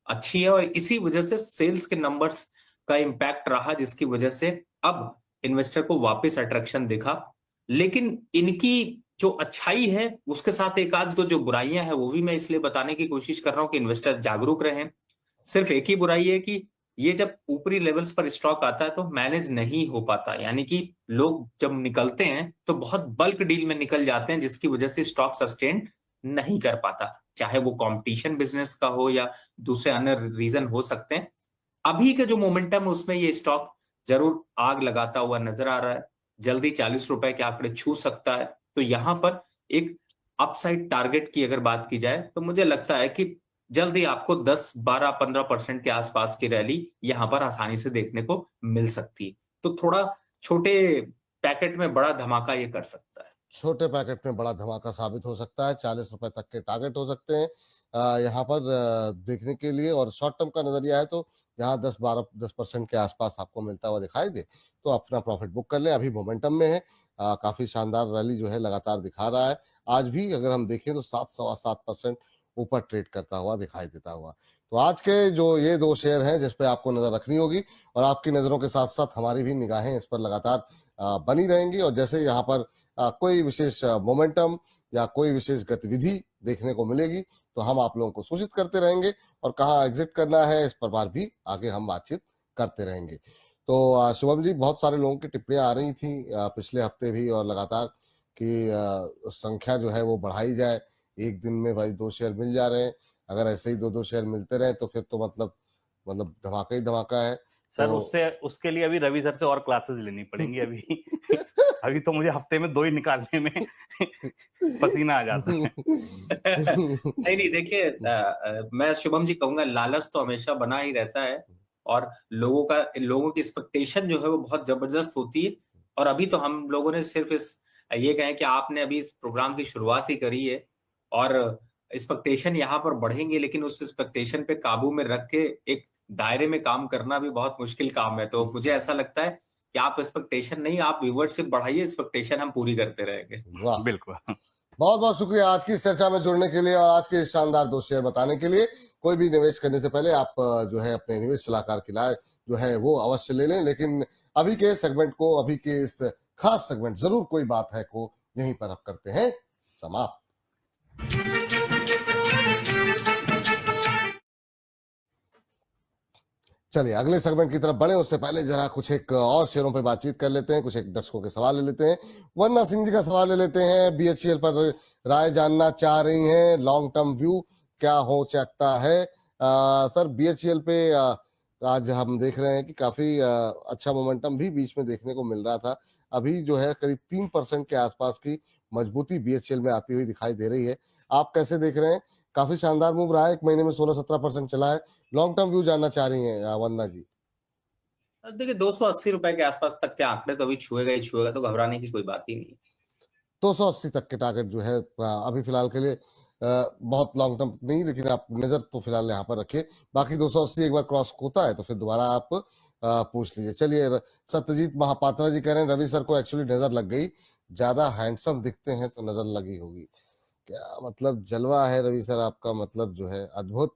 अच्छी है, और इसी वजह से सेल्स के नंबर्स का इम्पैक्ट रहा, जिसकी वजह से अब इन्वेस्टर को वापस अट्रैक्शन दिखा। लेकिन इनकी जो अच्छाई है उसके साथ एक आध जो बुराइयां हैं वो भी मैं इसलिए बताने की कोशिश कर रहा हूं कि इन्वेस्टर जागरूक रहें। सिर्फ एक ही बुराई है कि ये जब ऊपरी लेवल्स पर स्टॉक आता है तो मैनेज नहीं हो पाता, यानी कि लोग जब निकलते हैं तो बहुत बल्क डील में निकल जाते हैं, जिसकी वजह से स्टॉक सस्टेन नहीं कर पाता, चाहे वो कंपटीशन बिजनेस का हो या दूसरे अन्य रीजन हो सकते हैं। अभी का जो मोमेंटम है उसमें ये स्टॉक जरूर आग लगाता हुआ नजर आ रहा है, जल्दी 40 रुपए के आंकड़े छू सकता है। तो यहां पर एक अपसाइड टारगेट की अगर बात की जाए तो मुझे लगता है कि जल्दी आपको 10, 12, 15% के आसपास की रैली यहां पर आसानी से देखने को मिल सकती है। तो थोड़ा छोटे पैकेट में बड़ा धमाका ये कर सकता है। छोटे पैकेट में बड़ा धमाका साबित हो सकता है। 40 रुपए तक के टारगेट हो सकते हैं यहाँ पर देखने के लिए। और शॉर्ट टर्म का नजरिया है तो यहाँ 10% के आसपास आपको मिलता हुआ दिखाई दे तो अपना प्रॉफिट बुक कर ले। अभी मोमेंटम में है, काफी शानदार रैली जो है लगातार दिखा रहा है। आज भी अगर हम देखें तो 7-7.25% ऊपर ट्रेड करता हुआ दिखाई देता हुआ। तो आज के जो ये 2 शेयर हैं जिस पे आपको नजर रखनी होगी, और आपकी नजरों के साथ साथ हमारी भी निगाहें इस पर लगातार बनी रहेंगी। और जैसे यहाँ पर कोई विशेष मोमेंटम या कोई विशेष गतिविधि देखने को मिलेगी तो हम आप लोगों को सूचित करते रहेंगे, और कहाँ एग्जिट करना है इस पर भी आगे हम बातचीत करते रहेंगे। तो शुभम जी, बहुत सारे लोगों की टिप्पणियां आ रही थी पिछले हफ्ते भी और लगातार कि संख्या जो है वो बढ़ाई जाए। एक दिन में भाई 2 शेयर मिल जा रहे हैं, अगर ऐसे ही 2-2 शेयर मिलते रहे तो फिर तो मतलब धमाका ही धमाका है। सर तो उसके लिए अभी रवि सर से और क्लासेस लेनी पड़ेंगी अभी। अभी तो मुझे हफ्ते में 2 ही निकालने में पसीना आ जाता है। नहीं, देखिए, मैं शुभम जी कहूंगा लालच तो हमेशा बना ही रहता है और लोगों की एक्सपेक्टेशन जो है वो बहुत जबरदस्त होती है। और अभी तो हम लोगों ने सिर्फ ये कहें कि आपने अभी इस प्रोग्राम की शुरुआत ही करी है और एक्सपेक्टेशन यहाँ पर बढ़ेंगे, लेकिन उस एक्सपेक्टेशन पे काबू में रख के एक दायरे में काम करना भी बहुत मुश्किल काम है। तो मुझे ऐसा लगता है कि आप एक्सपेक्टेशन नहीं, आप व्यूअरशिप बढ़ाइए, एक्सपेक्टेशन हम पूरी करते रहेंगे। वाह, बिल्कुल। बहुत बहुत शुक्रिया आज की इस चर्चा में जुड़ने के लिए और आज के शानदार 2 शेयर बताने के लिए। कोई भी निवेश करने से पहले आप जो है अपने निवेश सलाहकार की राय जो है वो अवश्य ले लें। लेकिन अभी के सेगमेंट को, अभी के इस खास सेगमेंट जरूर कोई बात है को यहीं पर अब करते हैं समाप्त। चलिए अगले सेगमेंट की तरफ बढ़े उससे पहले जरा कुछ एक और शेयरों पे बातचीत कर लेते हैं, कुछ एक दर्शकों के सवाल ले लेते हैं। वंदना सिंह जी का सवाल ले लेते हैं। BHEL पर राय जानना चाह रही हैं, लॉन्ग टर्म व्यू क्या हो सकता है? सर BHEL पे आज हम देख रहे हैं कि काफी अच्छा मोमेंटम भी बीच में देखने को मिल रहा था। अभी जो है करीब 3% के आसपास की मजबूती BHEL में आती हुई दिखाई दे रही है। आप कैसे देख रहे हैं? काफी शानदार मूव रहा है, एक महीने में 16-17% चला है। लॉन्ग टर्म व्यू जानना चाह रही हैं वंदना जी? देखिए 280 रुपए के आसपास तक के आंकड़े तो अभी छुएगा ही छुएगा, तो घबराने की कोई बात ही नहीं। 280 तक के टारगेट जो है अभी फिलहाल के लिए बहुत लॉन्ग टर्म नहीं, लेकिन आप नजर तो फिलहाल यहाँ पर रखिए। बाकी 280 एक बार क्रॉस होता है तो फिर दोबारा आप पूछ लीजिए। चलिए, सत्यजीत महापात्रा जी कह रहे हैं रवि सर को एक्चुअली नजर लग गई, ज्यादा हैंडसम दिखते हैं तो नजर लगी होगी। क्या मतलब जलवा है रवि सर आपका, मतलब जो है अद्भुत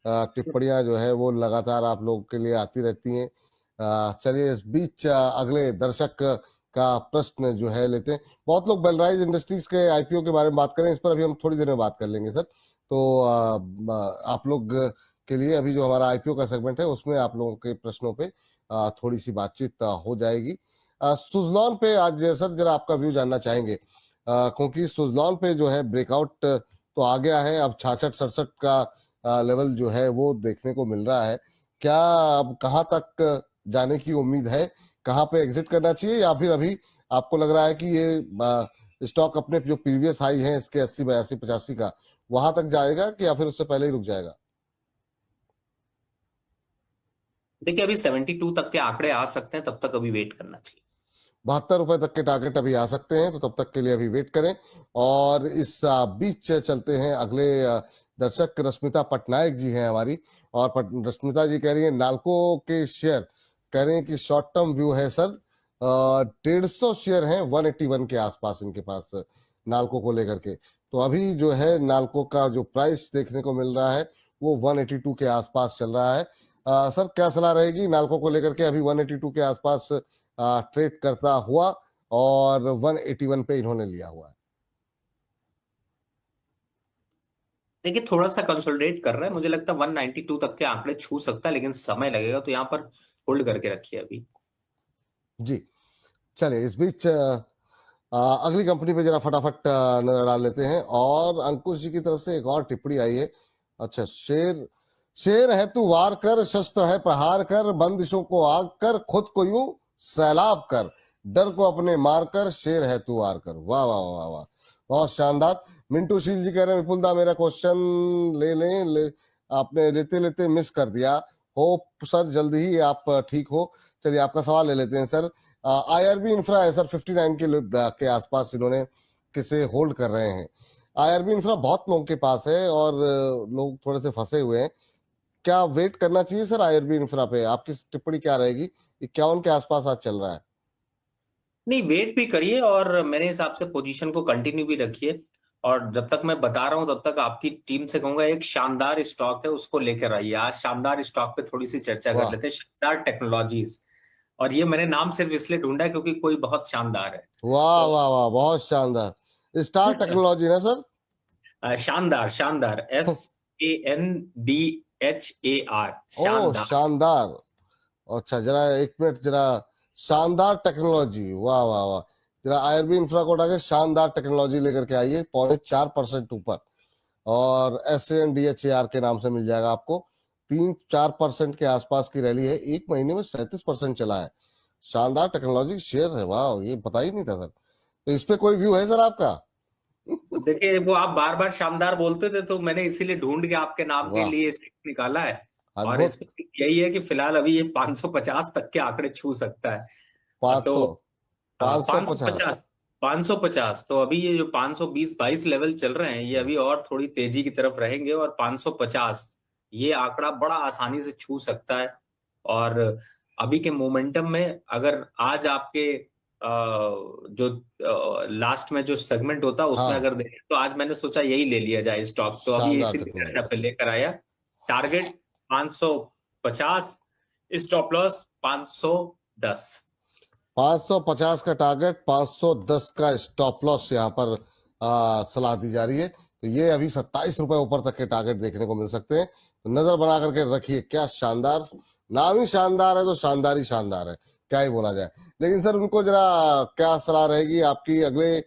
टिप्पणियां जो है वो लगातार आप लोगों के लिए आती रहती हैं। चलिए, इस बीच अगले दर्शक का प्रश्न जो है लेते हैं। बहुत लोग बेलराइज इंडस्ट्रीज के IPO के बारे में बात करें, इस पर अभी हम थोड़ी देर में बात कर लेंगे सर। तो आप लोग के लिए अभी जो हमारा IPO का सेगमेंट है उसमें आप लोगों के प्रश्नों पे थोड़ी सी बातचीत हो जाएगी। सुजलॉन पे आज सर जरा आपका व्यू जानना चाहेंगे, क्योंकि सुजलॉन पे जो है ब्रेकआउट तो आ गया है, अब 66-67 का लेवल जो है वो देखने को मिल रहा है। क्या अब कहाँ तक जाने की उम्मीद है? कहाँ पे एग्जिट करना चाहिए, या फिर अभी आपको लग रहा है कि ये स्टॉक अपने जो प्रीवियस हाई है इसके 80, 82, 85 का वहां तक जाएगा, कि या फिर उससे पहले ही रुक जाएगा? देखिए अभी 72 तक के आंकड़े आ सकते हैं, तब तक अभी वेट करना चाहिए। 72 रुपए तक के टारगेट अभी आ सकते हैं, तो तब तक के लिए अभी वेट करें। और इस बीच चलते हैं अगले दर्शक, रश्मिता पटनायक जी हैं हमारी, और रश्मिता जी कह रही है नाल्को के शेयर, कह रहे हैं कि शॉर्ट टर्म व्यू है सर। 150 शेयर हैं 181 के आसपास इनके पास नाल्को को लेकर के। तो अभी जो है नाल्को का जो प्राइस देखने को मिल रहा है वो 182 के आसपास चल रहा है। सर क्या सलाह रहेगी नाल्को को लेकर के? अभी 182 के आसपास ट्रेड करता हुआ, और 181 पे इन्होंने लिया हुआ है। देखिए थोड़ा सा कंसोलिडेट कर रहा है, मुझे लगता है 192 तक के आंकड़े छू सकता है, लेकिन समय लगेगा, तो यहाँ पर होल्ड करके रखिए अभी जी, चलिए इस बीच अगली कंपनी पे जरा फटाफट नजर डाल लेते हैं। और अंकुश जी की तरफ से एक और टिप्पणी आई है। अच्छा, शेर है तू वार कर, शस्त्र है प्रहार कर, बंदिशों को आग कर, खुद को यूं सैलाब कर, डर को अपने मार कर, शेर है तू वार कर। वाह वाह वाह वाह, बहुत शानदार। मिंटू शील जी कह रहे हैं विपुल दा मेरा क्वेश्चन ले आपने लेते लेते मिस कर दिया। होप सर जल्दी ही आप ठीक हो। चलिए आपका सवाल ले लेते हैं सर। IRB इंफ्रा है सर 59 के आसपास इन्होंने किसे होल्ड कर रहे हैं। IRB इंफ्रा बहुत लोगों के पास है और लोग थोड़े से फंसे हुए हैं। क्या वेट करना चाहिए सर IRB इंफ्रा पे? आपकी टिप्पणी क्या रहेगी? 51 के आसपास आज चल रहा है। नहीं, वेट भी करिए और मेरे हिसाब से पोजीशन को कंटिन्यू भी रखिए। और जब तक मैं बता रहा हूं तब तक आपकी टीम से कहूंगा एक शानदार स्टॉक है उसको लेकर आइए। आज शानदार स्टॉक पे थोड़ी सी चर्चा कर वाह लेते हैं, शानदार टेक्नोलॉजीज। और ये मैंने नाम सिर्फ इसलिए ढूंढा है क्योंकि कोई बहुत शानदार है। वाह तो वाह वाह, बहुत शानदार। स्टार टेक्नोलॉजी ना सर? शानदार, शानदार, SANDHAR, ओ शानदार। शानदार। अच्छा जरा एक मिनट, जरा शानदार टेक्नोलॉजी, वाह वाह वाह। जरा IRB इंफ्रा को उठा के शानदार टेक्नोलॉजी लेकर के आइए, 4.25% ऊपर। और SANDHAR के नाम से मिल जाएगा आपको। 3-4% के आसपास की रैली है, एक महीने में 37% चला है। शानदार टेक्नोलॉजी शेयर है, वाह, ये पता ही नहीं था सर। तो इस पे कोई व्यू है सर आपका? देखिए वो आप बार बार शानदार बोलते थे तो मैंने इसीलिए ढूंढ के आपके नाम के वाह, लिए स्क्रिप्ट निकाला है। और अद्भुत। इसमें यही है कि फिलहाल अभी ये 550 तक के आंकड़े छू सकता है। 500, तो 550। 550, 550, तो अभी ये जो 520-22 लेवल चल रहे हैं ये अभी और थोड़ी तेजी की तरफ रहेंगे, और 550 ये आंकड़ा बड़ा आसानी से छू सकता है। और अभी के मोमेंटम में अगर आज आपके जो लास्ट में जो सेगमेंट होता है उसमें हाँ, अगर देखें तो आज मैंने सोचा यही ले लिया जाए स्टॉक, तो अभी शानदार इसीलिए टेक्नोलॉजी। चर्चा पे लेकर आया। Target 550, stop loss 510। 550 का टारगेट, 510 का स्टॉप लॉस यहाँ पर सलाह दी जा रही है। तो ये अभी 27 रुपए ऊपर तक के टारगेट देखने को मिल सकते हैं, तो नजर बना करके रखिए। क्या शानदार, नाम ही शानदार है तो शानदार ही शानदार है, क्या ही बोला जाए। लेकिन सर उनको जरा क्या सलाह रहेगी आपकी? अगले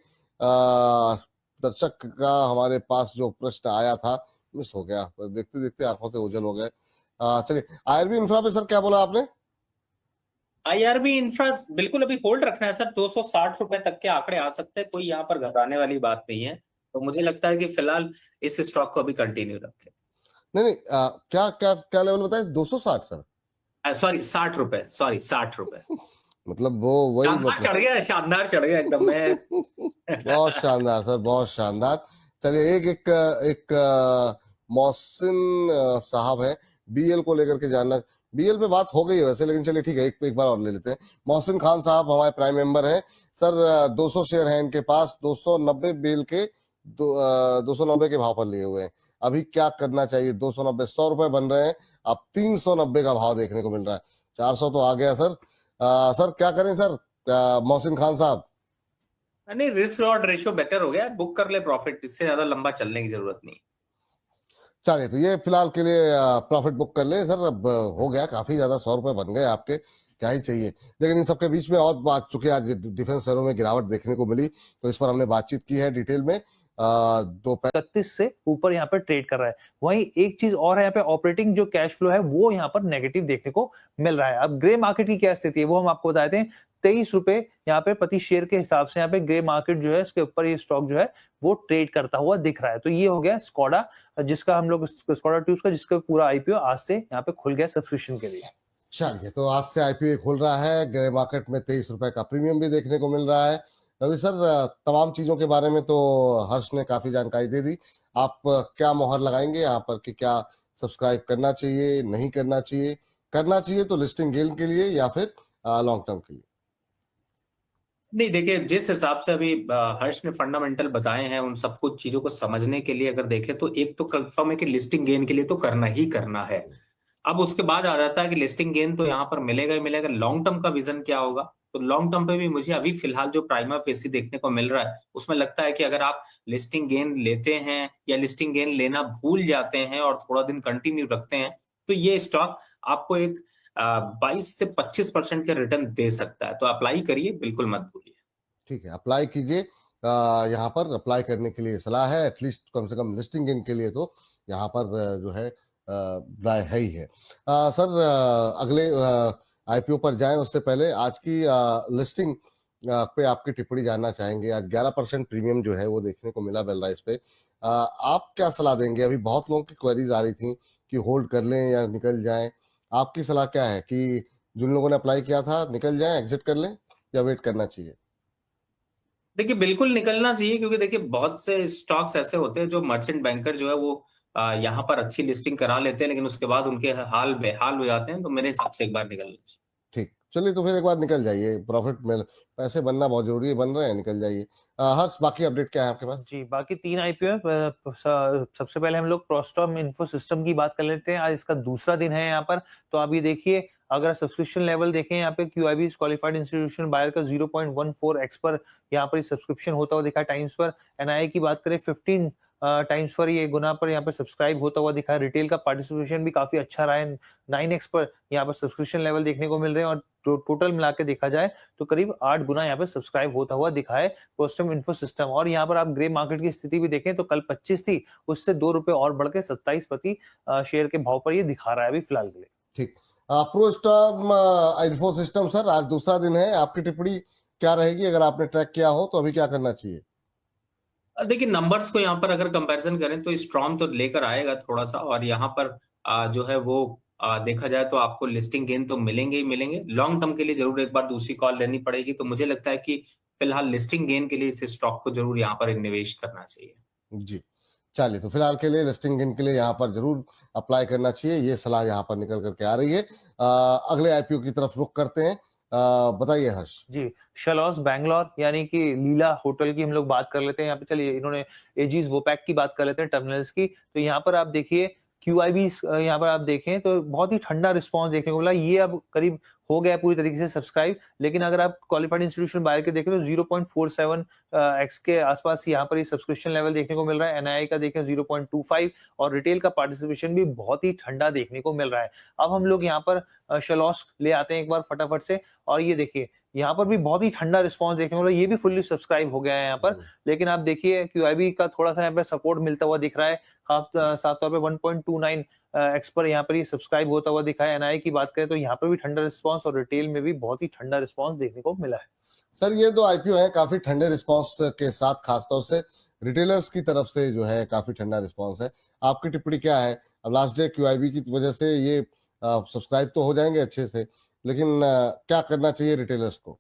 दर्शक का हमारे पास जो प्रश्न आया था मिस हो गया, पर देखते देखते आंखों से ओझल हो गए। चलिए, आईआरबी इंफ्रा पे सर क्या बोला आपने? आईआरबी इंफ्रा बिल्कुल अभी होल्ड रखना है सर, 260 रुपए तक के आंकड़े आ सकते हैं, कोई यहाँ पर घबराने वाली बात नहीं है। तो मुझे लगता है कि फिलहाल इस स्टॉक को अभी कंटिन्यू रखें। नहीं नहीं, क्या क्या क्या लेवल बताए? 260 सर? सॉरी 60 रुपए, सॉरी 60 रुपए। मतलब वो वही शानदार मतलब चढ़ गया, शानदार चढ़ गया एकदम। मैं बहुत शानदार सर, बहुत शानदार। चलिए, एक एक एक मोहसिन साहब है, बीएल को लेकर के जानना। बीएल पे बात हो गई है वैसे, लेकिन चलिए ठीक है, एक बार और ले लेते हैं। मोहसिन खान साहब हमारे प्राइम मेंबर हैं सर। 200 शेयर हैं इनके पास, 290 बीएल के 290 के भाव पर लिए हुए हैं। अभी क्या करना चाहिए? 290, 100 रुपए बन रहे हैं, अब 390 का भाव देखने को मिल रहा है। 400 तो आ गया सर। सर क्या करें सर, मोहसिन खान साहब? नहीं, रिस्क रिवॉर्ड रेशियो बेटर हो गया, बुक कर ले प्रॉफिट, इससे ज्यादा लंबा चलने की जरूरत नहीं। चलिए, तो ये फिलहाल के लिए प्रॉफिट बुक कर ले सर। अब हो गया काफी ज्यादा, 100 रुपए बन गए आपके, क्या ही चाहिए। लेकिन इन सबके बीच में और बात, चूंकि आज डिफेंस शेयरों में गिरावट देखने को मिली, तो इस पर हमने बातचीत की है डिटेल में। 31 से ऊपर यहाँ पर ट्रेड कर रहा है। वहीं एक चीज और है, यहाँ पे ऑपरेटिंग जो कैश फ्लो है वो यहाँ पर नेगेटिव देखने को मिल रहा है। अब ग्रे मार्केट की क्या स्थिति है वो हम आपको बताते हैं। 23 रुपए यहाँ पे प्रति शेयर के हिसाब से यहाँ पे ग्रे मार्केट जो है, इसके ऊपर ये स्टॉक जो है वो ट्रेड करता हुआ दिख रहा है। तो ये हो गया स्कोडा, जिसका हम लोग स्कोडा ट्यूब्स का, जिसका पूरा आईपीओ आज से यहाँ पे खुल गया सब्सक्रिप्शन के लिए। चलिए, तो आज से आईपीओ खोल रहा है। ग्रे मार्केट में 23 रुपए का प्रीमियम भी देखने को मिल रहा है। रवि सर, तमाम चीजों के बारे में तो हर्ष ने काफी जानकारी दे दी। आप क्या मोहर लगाएंगे यहाँ पर कि क्या सब्सक्राइब करना चाहिए, नहीं करना चाहिए? करना चाहिए तो लिस्टिंग गेन के लिए या फिर लॉन्ग टर्म के लिए? नहीं, देखिए जिस हिसाब से अभी हर्ष ने फंडामेंटल बताए हैं, उन सब कुछ चीजों को समझने के लिए अगर देखें तो एक तो कंफर्म है कि लिस्टिंग गेन के लिए तो करना ही करना है। अब उसके बाद आ जाता है कि लिस्टिंग गेन तो यहाँ पर मिलेगा ही मिलेगा, लॉन्ग टर्म का विजन क्या होगा। तो लॉन्ग टर्म पे भी मुझे अभी फिलहाल जो प्राइमा फेसी देखने को मिल रहा है, उसमें लगता है कि अगर आप लिस्टिंग गेन लेते हैं या लिस्टिंग गेन लेना भूल जाते हैं और थोड़ा दिन कंटिन्यू रखते हैं, तो ये स्टॉक आपको एक 22 से 25% के रिटर्न दे सकता है। तो अप्लाई करिए, बिल्कुल मत भूलिए। ठीक है, अप्लाई कीजिए। यहाँ पर अप्लाई करने के लिए सलाह है, एटलीस्ट कम से कम लिस्टिंग इन के लिए तो यहाँ पर जो है राय है ही है। सर, अगले आईपीओ पर जाएं उससे पहले आज की लिस्टिंग पे आपकी टिप्पणी जानना चाहेंगे। आज 11% प्रीमियम जो है वो देखने को मिला बेल राइस पे। आप क्या सलाह देंगे? अभी बहुत लोगों की क्वेरीज आ रही थी कि होल्ड कर लें या निकल जाएं। आपकी सलाह क्या है कि जिन लोगों ने अप्लाई किया था निकल जाएं, एग्जिट कर लें, या वेट करना चाहिए? देखिए बिल्कुल निकलना चाहिए, क्योंकि देखिए बहुत से स्टॉक्स ऐसे होते हैं जो मर्चेंट बैंकर जो है वो यहाँ पर अच्छी लिस्टिंग करा लेते हैं, लेकिन उसके बाद उनके हाल बेहाल हो जाते हैं। तो मेरे हिसाब से एक बार निकलना चाहिए। ठीक, चलिए, तो फिर एक बार निकल जाइए। प्रॉफिट में पैसे बनना बहुत जरूरी है, बन रहे हैं, निकल जाइए। हर्ष, बाकी अपडेट क्या है आपके पास? जी, बाकी 3 आईपीओ सबसे पहले हम लोग प्रोस्टॉम इन्फो सिस्टम की बात कर लेते हैं। आज इसका दूसरा दिन है यहाँ पर। तो आप ये देखिए, अगर सब्सक्रिप्शन लेवल देखें यहाँ पे, क्यूआईबी क्वालिफाइड इंस्टीट्यूशन बायर का 0.14x पर यहाँ पर सब्सक्रिप्शन होता हुआ दिखा है टाइम्स पर। एनआई की बात करें 15 टाइम्स पर, ये गुना पर यहाँ पर सब्सक्राइब होता हुआ दिखा है। रिटेल का पार्टिसिपेशन भी काफी अच्छा रहा है, 9x पर यहाँ पर सब्सक्रिप्शन लेवल देखने को मिल रहे हैं। और टोटल मिला के देखा जाए तो करीब 8 गुना यहाँ पे सब्सक्राइब होता हुआ दिखा है प्रोस्टम इन्फो सिस्टम। और यहाँ पर आप ग्रे मार्केट की स्थिति भी देखें तो कल 25 थी, उससे 2 रुपए और बढ़ के 27 प्रति शेयर के भाव पर ये दिखा रहा है अभी फिलहाल के लिए। ठीक, प्रोस्टॉम इन्फो सिस्टम सर, आज दूसरा दिन है, आपकी टिप्पणी क्या रहेगी? अगर आपने ट्रैक किया हो तो अभी क्या करना चाहिए? देखिए नंबर्स को यहाँ पर अगर कंपैरिजन करें तो स्ट्रॉन्ग तो लेकर आएगा थोड़ा सा, और यहाँ पर जो है वो देखा जाए तो आपको लिस्टिंग गेन तो मिलेंगे ही मिलेंगे। लॉन्ग टर्म के लिए जरूर एक बार दूसरी कॉल लेनी पड़ेगी। तो मुझे लगता है कि फिलहाल लिस्टिंग गेन के लिए इस स्टॉक को जरूर यहाँ पर निवेश करना चाहिए। जी, चलिए, तो फिलहाल के लिए लिस्टिंग इन के लिए यहाँ पर जरूर अप्लाई करना चाहिए, ये सलाह यहाँ पर निकल करके आ रही है। अगले आईपीओ की तरफ रुख करते हैं। बताइए हर्ष। जी, शलॉस बैंगलोर यानी कि लीला होटल की हम लोग बात कर लेते हैं यहाँ पे। चलिए, इन्होंने एजीज वोपैक की बात कर लेते हैं, टर्मिनल्स की। तो यहाँ पर आप देखिए क्यूआईबी, यहाँ पर आप देखें तो बहुत ही ठंडा रिस्पांस देखने को मिला। ये अब करीब हो गया पूरी तरीके से सब्सक्राइब, लेकिन अगर आप क्वालिफाइड इंस्टीट्यूशन बायर के देखें तो 0.47 x के आसपास यहाँ पर ये सब्सक्रिप्शन लेवल देखने को मिल रहा है। एनआई का देखें 0.25, और रिटेल का पार्टिसिपेशन भी बहुत ही ठंडा देखने को मिल रहा है। अब हम लोग यहाँ पर शलॉस ले आते हैं एक बार फटाफट से। और ये देखिए, यहाँ पर भी बहुत ही ठंडा रिस्पांस देखने को मिला। ये भी फुल्ली सब्सक्राइब हो गया है यहाँ पर, लेकिन आप देखिए QIB का थोड़ा सा यहाँ पे सपोर्ट मिलता हुआ दिख रहा है। साफ तौर पे 1.29 एक्स पर यहाँ पर ये सब्सक्राइब होता हुआ दिखा है। NII की बात करें तो यहाँ पर भी ठंडा रिस्पांस और रिटेल में भी बहुत ही ठंडा रिस्पांस देखने को मिला है। सर ये दो IPO है काफी ठंडे रिस्पांस के साथ, खासतौर से रिटेलर्स की तरफ से जो है काफी ठंडा रिस्पांस है। आपकी टिप्पणी क्या है? अब लास्ट डे QIB की वजह से ये सब्सक्राइब तो हो जाएंगे अच्छे से, लेकिन क्या करना चाहिए रिटेलर्स को?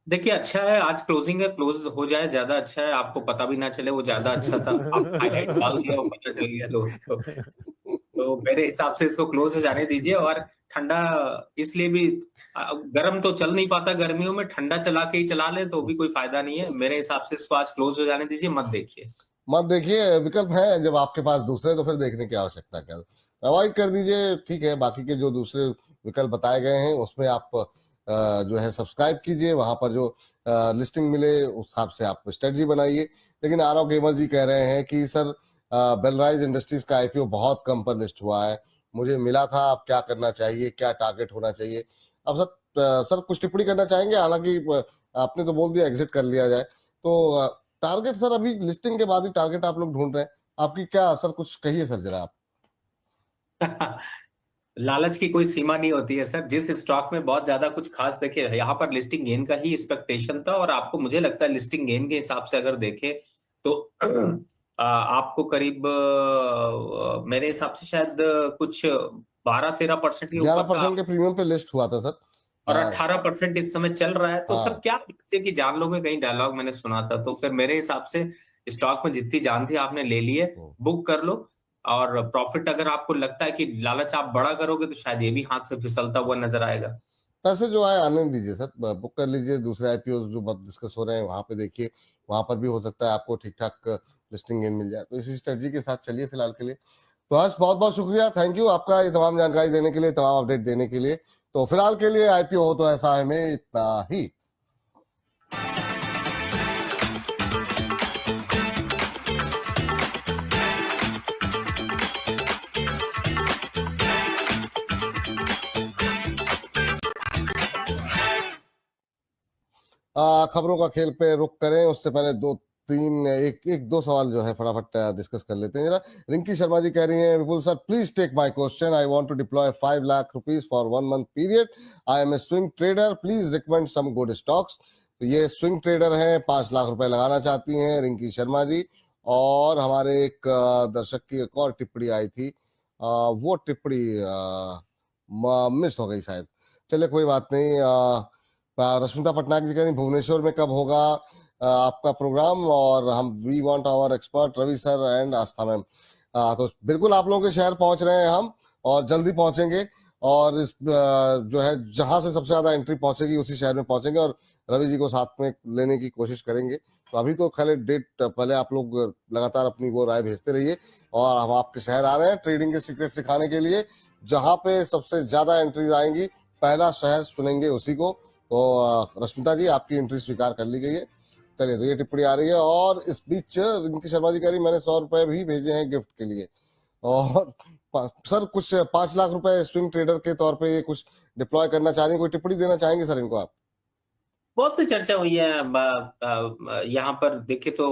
देखिए अच्छा है, आज क्लोजिंग है, क्लोज हो जाए ज्यादा अच्छा है, आपको पता भी ना चले वो ज्यादा अच्छा था। आप हाईलाइट डाल दिया और पता चल गया लोगों को। तो मेरे हिसाब से इसको क्लोज हो जाने दीजिए। और ठंडा इसलिए भी, गर्म तो चल नहीं पाता गर्मियों में, ठंडा चला के ही चला ले तो भी कोई फायदा नहीं है। मेरे हिसाब से इसको आज क्लोज हो जाने दीजिए, मत देखिए। विकल्प है जब आपके पास दूसरे, तो फिर देखने की आवश्यकता क्या? अवॉइड कर दीजिए, ठीक है। बाकी के जो दूसरे विकल्प बताए गए हैं उसमें आप जो है सब्सक्राइब कीजिए, वहां पर जो लिस्टिंग मिले उस हिसाब से आप स्ट्रेटजी बनाइए। लेकिन आरव गेमर जी कह रहे हैं कि सर बेलराइज इंडस्ट्रीज का IPO बहुत कम पर लिस्ट हुआ है, मुझे मिला था, अब क्या करना चाहिए, क्या टारगेट होना चाहिए? अब सर कुछ टिप्पणी करना चाहेंगे? हालांकि आपने तो बोल दिया एग्जिट कर लिया जाए, तो टारगेट सर अभी लिस्टिंग के बाद ही टारगेट आप लोग ढूंढ रहे हैं, आपकी क्या सर, कुछ कहिए सर जरा आप। लालच की कोई सीमा नहीं होती है सर। जिस स्टॉक में बहुत ज्यादा कुछ खास, देखिए यहाँ पर लिस्टिंग गेन का ही एक्सपेक्टेशन था, और आपको मुझे लगता है लिस्टिंग गेन के हिसाब से अगर देखें तो आपको करीब मेरे हिसाब से शायद कुछ 12-13% के ऊपर 11% के प्रीमियम पे लिस्ट हुआ था सर, और 18% इस समय चल रहा है। तो सर क्या कि जान लोगे, कहीं डायलॉग मैंने सुना था, तो फिर मेरे हिसाब से स्टॉक में जितनी जान थी आपने ले ली है, बुक कर लो। और प्रॉफिट अगर आपको लगता है कि लालच आप बड़ा करोगे तो शायद ये भी हाथ से फिसलता हुआ नजर आएगा। पैसे जो आए आने दीजिए सर, बुक कर लीजिए। दूसरे IPO जो डिस्कस हो रहे हैं वहां पे देखिए, वहां पर भी हो सकता है आपको ठीक ठाक लिस्टिंग गेन मिल जाए। तो इसी स्ट्रेटजी के साथ चलिए फिलहाल के लिए। तो हर्ष बहुत बहुत शुक्रिया, थैंक यू आपका ये तमाम जानकारी देने के लिए, तमाम अपडेट देने के लिए। तो फिलहाल के लिए IPO हो तो ऐसा है में इतना ही। खबरों का खेल पे रुक करें उससे पहले दो सवाल जो है फटाफट डिस्कस कर लेते हैं जरा। रिंकी शर्मा जी कह रही हैं, Vipul sir please take my question, I want to deploy 5 lakh rupees for 1 month period, I am a swing trader, please recommend some good stocks. तो ये स्विंग ट्रेडर हैं, 5 लाख रुपए लगाना चाहती हैं रिंकी शर्मा जी। और हमारे एक दर्शक की एक और टिप्पणी आई थी, वो टिप्पणी मिस हो गई शायद, चलिए कोई बात नहीं। रश्मिता पटनायक जी कह रही भुवनेश्वर में कब होगा आपका प्रोग्राम, और हम we want our expert Ravi sir and Astha ma'am. तो बिल्कुल आप लोगों के शहर पहुंच रहे हैं हम, और जल्दी पहुंचेंगे। और इस जो है जहां से सबसे ज्यादा एंट्री पहुंचेगी उसी शहर में पहुंचेंगे, और रवि जी को साथ में लेने की कोशिश करेंगे। तो अभी तो खाली डेट, पहले आप लोग लगातार अपनी वो राय भेजते रहिए, और हम आपके शहर आ रहे हैं ट्रेडिंग के सीक्रेट सिखाने के लिए। जहां पे सबसे ज्यादा एंट्रीज आएंगी, पहला शहर चुनेंगे उसी को। तो रश्मिता जी आपकी एंट्री स्वीकार कर ली गई है। चलिए, तो ये टिप्पणी आ रही है। और इस बीच रिंकी शर्मा जी कह रही मैंने 100 रुपए भी भेजे हैं गिफ्ट के लिए। और सर कुछ 5 लाख रुपए स्विंग ट्रेडर के तौर पे ये कुछ डिप्लॉय करना चाह रही है, कोई टिप्पणी देना चाहेंगे सर इनको आप? बहुत सी चर्चा हुई है यहाँ पर देखे तो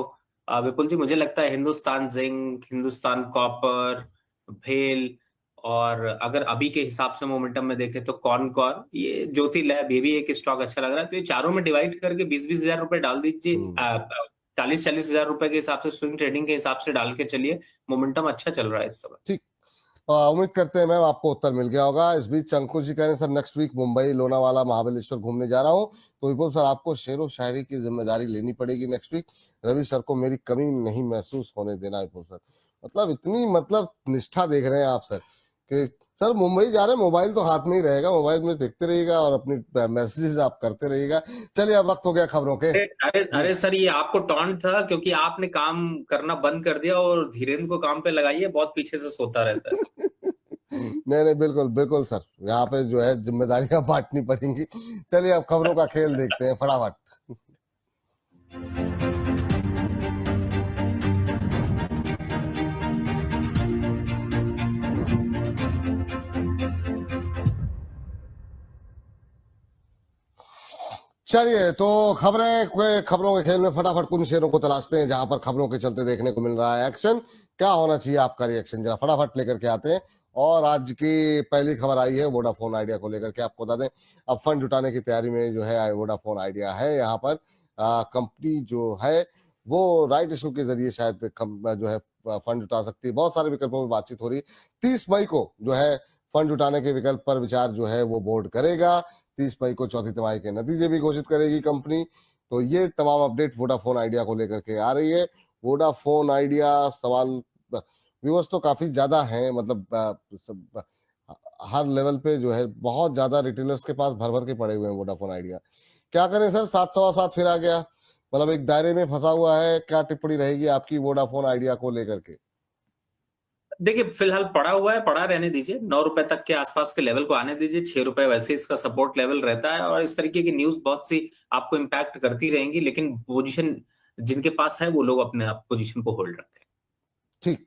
विपुल जी, मुझे लगता है हिंदुस्तान जिंक, हिंदुस्तान कॉपर, भेल, और अगर अभी के हिसाब से मोमेंटम में देखें तो कॉनकॉर, ये ज्योति लैब, ये भी एक स्टॉक अच्छा लग रहा है। तो ये चारों में डिवाइड करके 20-20 हजार रुपए डाल दीजिए, 40-40 हजार रुपए के हिसाब से स्विंग ट्रेडिंग के हिसाब से डाल के चलिए, मोमेंटम अच्छा चल रहा है इस समय। ठीक, उम्मीद करते हैं मैम आपको उत्तर मिल गया होगा। इस बीच अंकुश जी कह रहे हैं sir next week Mumbai, Lonavala, Mahabaleshwar घूमने जा रहा हूँ, तो विपुल सर आपको शेरो शायरी की जिम्मेदारी लेनी पड़ेगी नेक्स्ट वीक। रवि सर को मेरी कमी नहीं महसूस होने देना विपुल सर। मतलब इतनी निष्ठा देख रहे हैं आप सर कि सर मुंबई जा रहे हैं, मोबाइल तो हाथ में ही रहेगा, मोबाइल में देखते रहिएगा और अपनी मैसेजेस आप करते रहिएगा। चलिए अब वक्त हो गया खबरों के। अरे सर, ये आपको टॉन्ट था क्योंकि आपने काम करना बंद कर दिया, और धीरेन्द्र को काम पे लगाइए, बहुत पीछे से सोता रहता है। नहीं बिल्कुल बिल्कुल सर, यहाँ पे जो है जिम्मेदारियां बांटनी पड़ेंगी। चलिए अब खबरों का खेल देखते हैं फटाफट। चलिए तो खबरों के खेल में फटाफट उन शेयरों को तलाशते हैं जहां पर खबरों के चलते देखने को मिल रहा है एक्शन। क्या होना चाहिए आपका रिएक्शन, जरा फटाफट लेकर के आते हैं। और आज की पहली खबर आई है वोडाफोन आइडिया को लेकर के। आपको बता दें अब फंड जुटाने की तैयारी में जो है वोडाफोन आइडिया है। यहाँ पर कंपनी जो है वो राइट इशू के जरिए शायद जो है फंड जुटा सकती है। बहुत सारे विकल्पों में बातचीत हो रही है। 30 मई को जो है फंड जुटाने के विकल्प पर विचार जो है वो बोर्ड करेगा। 30 मई को चौथी तिमाही के नतीजे भी घोषित करेगी कंपनी। तो ये तमाम अपडेट वोडाफोन आइडिया को लेकर के आ रही है। वोडाफोन आइडिया सवाल व्यूअर्स तो काफी ज्यादा हैं, मतलब हर लेवल पे जो है बहुत ज्यादा रिटेलर्स के पास भर भर के पड़े हुए हैं वोडाफोन आइडिया। क्या करें सर, 7.25 फिर आ गया, मतलब एक दायरे में फंसा हुआ है। क्या टिप्पणी रहेगी आपकी वोडाफोन आइडिया को लेकर के? देखिए फिलहाल पड़ा हुआ है, पड़ा रहने दीजिए। 9 रुपए तक के आसपास के लेवल को आने दीजिए। 6 रुपए वैसे इसका सपोर्ट लेवल रहता है और इस तरीके की न्यूज बहुत सी आपको इम्पैक्ट करती रहेंगी, लेकिन पोजीशन जिनके पास है वो लोग अपने पोजीशन को होल्ड रखें। ठीक,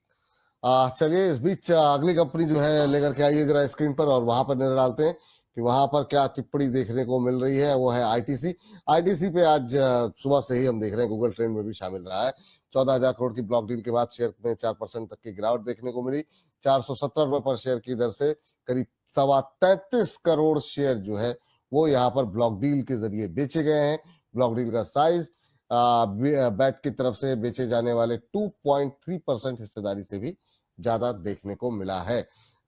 चलिए इस बीच अगली कंपनी जो है लेकर के आइए जरा स्क्रीन पर और वहां पर नजर डालते हैं कि वहां पर क्या टिप्पणी देखने को मिल रही है। वो है आईटीसी। आईटीसी पे आज सुबह से ही हम देख रहे हैं गूगल ट्रेंड में भी शामिल रहा है। 14,000 करोड़ की ब्लॉक डील के बाद शेयर में 4% तक की गिरावट देखने को मिली। 417 रुपए पर शेयर की दर से करीब 33.25 करोड़ शेयर जो है वो यहाँ पर ब्लॉक डील के जरिए बेचे गए हैं। ब्लॉक डील का साइज बैट की तरफ से बेचे जाने वाले 2.3% हिस्सेदारी से भी ज्यादा देखने को मिला है।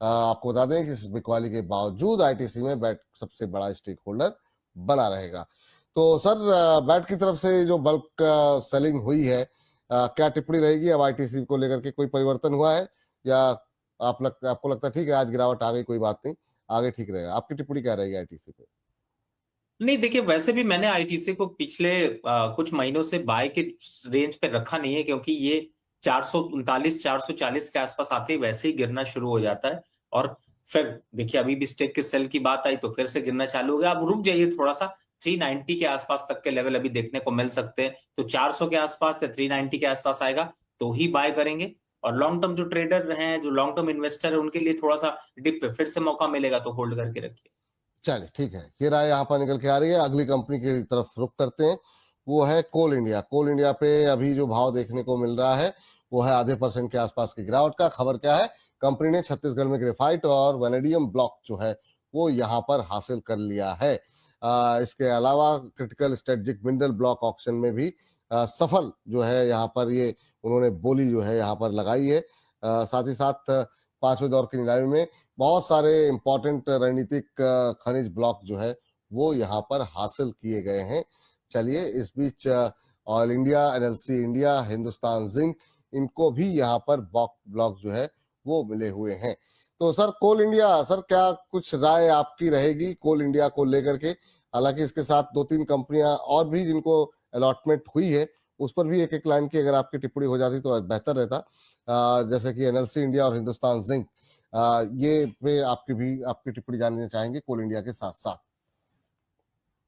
आपको बता दें कि इस बिकवाली के बावजूद आईटीसी में बैट सबसे बड़ा स्टेक होल्डर बना रहेगा। तो सर बैट की तरफ से जो बल्क सेलिंग हुई है, क्या टिप्पणी रहेगी अब आईटीसी को लेकर के? कोई परिवर्तन हुआ है या आपको लगता है ठीक है आज गिरावट आ गई कोई बात नहीं, आगे ठीक रहेगा? आपकी टिप्पणी क्या रहेगी आईटीसी पे? नहीं देखिए, वैसे भी मैंने आईटीसी को पिछले कुछ महीनों से बाय के रेंज पे रखा नहीं है, क्योंकि ये 439 440 के आसपास आते ही वैसे ही गिरना शुरू हो जाता है। और फिर देखिए अभी भी स्टेक के सेल की बात आई तो फिर से गिरना चालू हो गया। अब रुक जाइए थोड़ा सा, 390 के आसपास तक के लेवल अभी देखने को मिल सकते हैं। तो 400 के आसपास या 390 के आसपास आएगा तो ही बाय करेंगे। और लॉन्ग टर्म जो ट्रेडर हैं, जो लॉन्ग टर्म इन्वेस्टर है, उनके लिए थोड़ा सा डिप पे फिर से मौका मिलेगा तो होल्ड करके रखिए। चलिए ठीक है, ये राय यहाँ पर निकल के आ रही है। अगली कंपनी की तरफ रुख करते हैं, वो है कोल इंडिया। कोल इंडिया पे अभी जो भाव देखने को मिल रहा है वो है आधे % के आसपास की गिरावट का। खबर क्या है, कंपनी ने छत्तीसगढ़ में ग्रेफाइट और वेनेडियम ब्लॉक जो है वो यहाँ पर हासिल कर लिया है। इसके अलावा critical strategic mineral block auction में भी सफल जो है यहाँ पर ये उन्होंने बोली जो है यहाँ पर लगाई है। साथ ही साथ 5वें दौर की नीलामी में बहुत सारे इंपॉर्टेंट रणनीतिक खनिज ब्लॉक जो है वो यहाँ पर हासिल किए गए हैं। चलिए इस बीच oil India, NLC India, Hindustan zinc, इनको भी यहाँ पर ब्लॉक जो है वो मिले हुए हैं। तो सर कोल इंडिया, सर क्या कुछ राय आपकी रहेगी कोल इंडिया को लेकर के? हालांकि इसके साथ 2-3 कंपनियां और भी जिनको अलॉटमेंट हुई है उस पर भी एक एक लाइन की अगर आपकी टिप्पणी हो जाती तो बेहतर रहता। जैसे कि एनएलसी इंडिया और हिंदुस्तान जिंक, ये पे आपकी टिप्पणी जानना चाहेंगे कोल इंडिया के साथ साथ।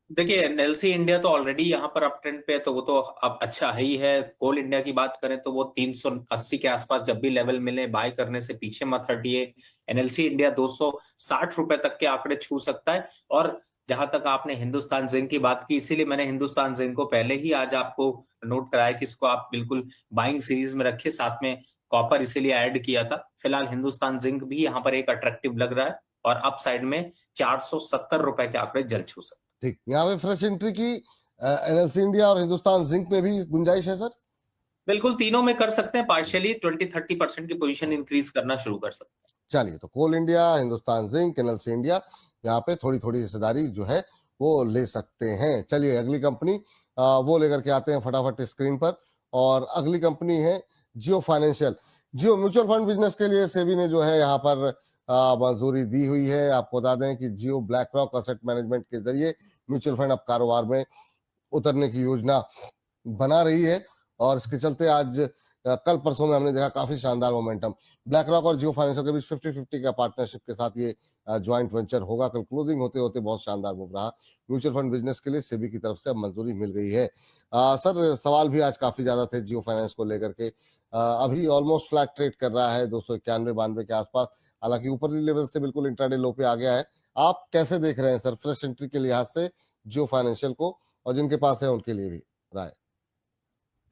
देखिए एनएलसी इंडिया तो ऑलरेडी यहाँ पर अप ट्रेंड पे है तो वो तो अब अच्छा है ही है। कोल इंडिया की बात करें तो वो 380 के आसपास जब भी लेवल मिले बाय करने से पीछे मत हटिए। एनएलसी इंडिया 260 रुपए तक के आंकड़े छू सकता है। और जहां तक आपने हिंदुस्तान जिंक की बात की, इसीलिए मैंने हिंदुस्तान जिंक को पहले ही आज आपको नोट कराया कि इसको आप बिल्कुल बाइंग सीरीज में रखिए, साथ में कॉपर इसीलिए ऐड किया था। फिलहाल हिंदुस्तान जिंक भी यहाँ पर एक अट्रैक्टिव लग रहा है और अप साइड में 470 रुपए के आंकड़े जल्द छू सकते। ठीक, यहाँ पे फ्रेश एंट्री की एनएलसी इंडिया और हिंदुस्तान जिंक में भी गुंजाइश है सर? बिल्कुल, तीनों में कर सकते हैं। पार्शियली 20-30% की पोजीशन इंक्रीज करना शुरू कर सकते हैं। चलिए तो coal India, Hindustan zinc, NLC India, यहाँ पे थोड़ी थोड़ी हिस्सेदारी जो है वो ले सकते हैं। चलिए अगली कंपनी वो लेकर के आते हैं फटाफट स्क्रीन पर। और अगली कंपनी है जियो फाइनेंशियल। जियो म्यूचुअल फंड बिजनेस के लिए सेबी ने जो है यहाँ पर मंजूरी दी हुई है। आपको बता दें कि जियो ब्लैक रॉक असेट मैनेजमेंट के जरिए म्यूचुअल फंड अब कारोबार में उतरने की योजना बना रही है। और इसके चलते आज कल परसों में हमने देखा काफी शानदार मोमेंटम। ब्लैक रॉक और जियो फाइनेंशियल के बीच 50-50 का पार्टनरशिप के साथ ये ज्वाइंट वेंचर होगा। कल क्लोजिंग होते होते बहुत शानदार मूव रहा। म्यूचुअल फंड बिजनेस के लिए सेबी की तरफ से अब मंजूरी मिल गई है। सर सवाल भी आज काफी ज्यादा थे जियो फाइनेंस को लेकर के। अभी ऑलमोस्ट फ्लैट ट्रेड कर रहा है 291-92 के आसपास, हालांकि ऊपरी लेवल से बिल्कुल इंट्राडे लो पे आ गया है। आप कैसे देख रहे हैं सर फ्रेश एंट्री के लिहाज से जियो फाइनेंशियल को और जिनके पास है उनके लिए भी राय।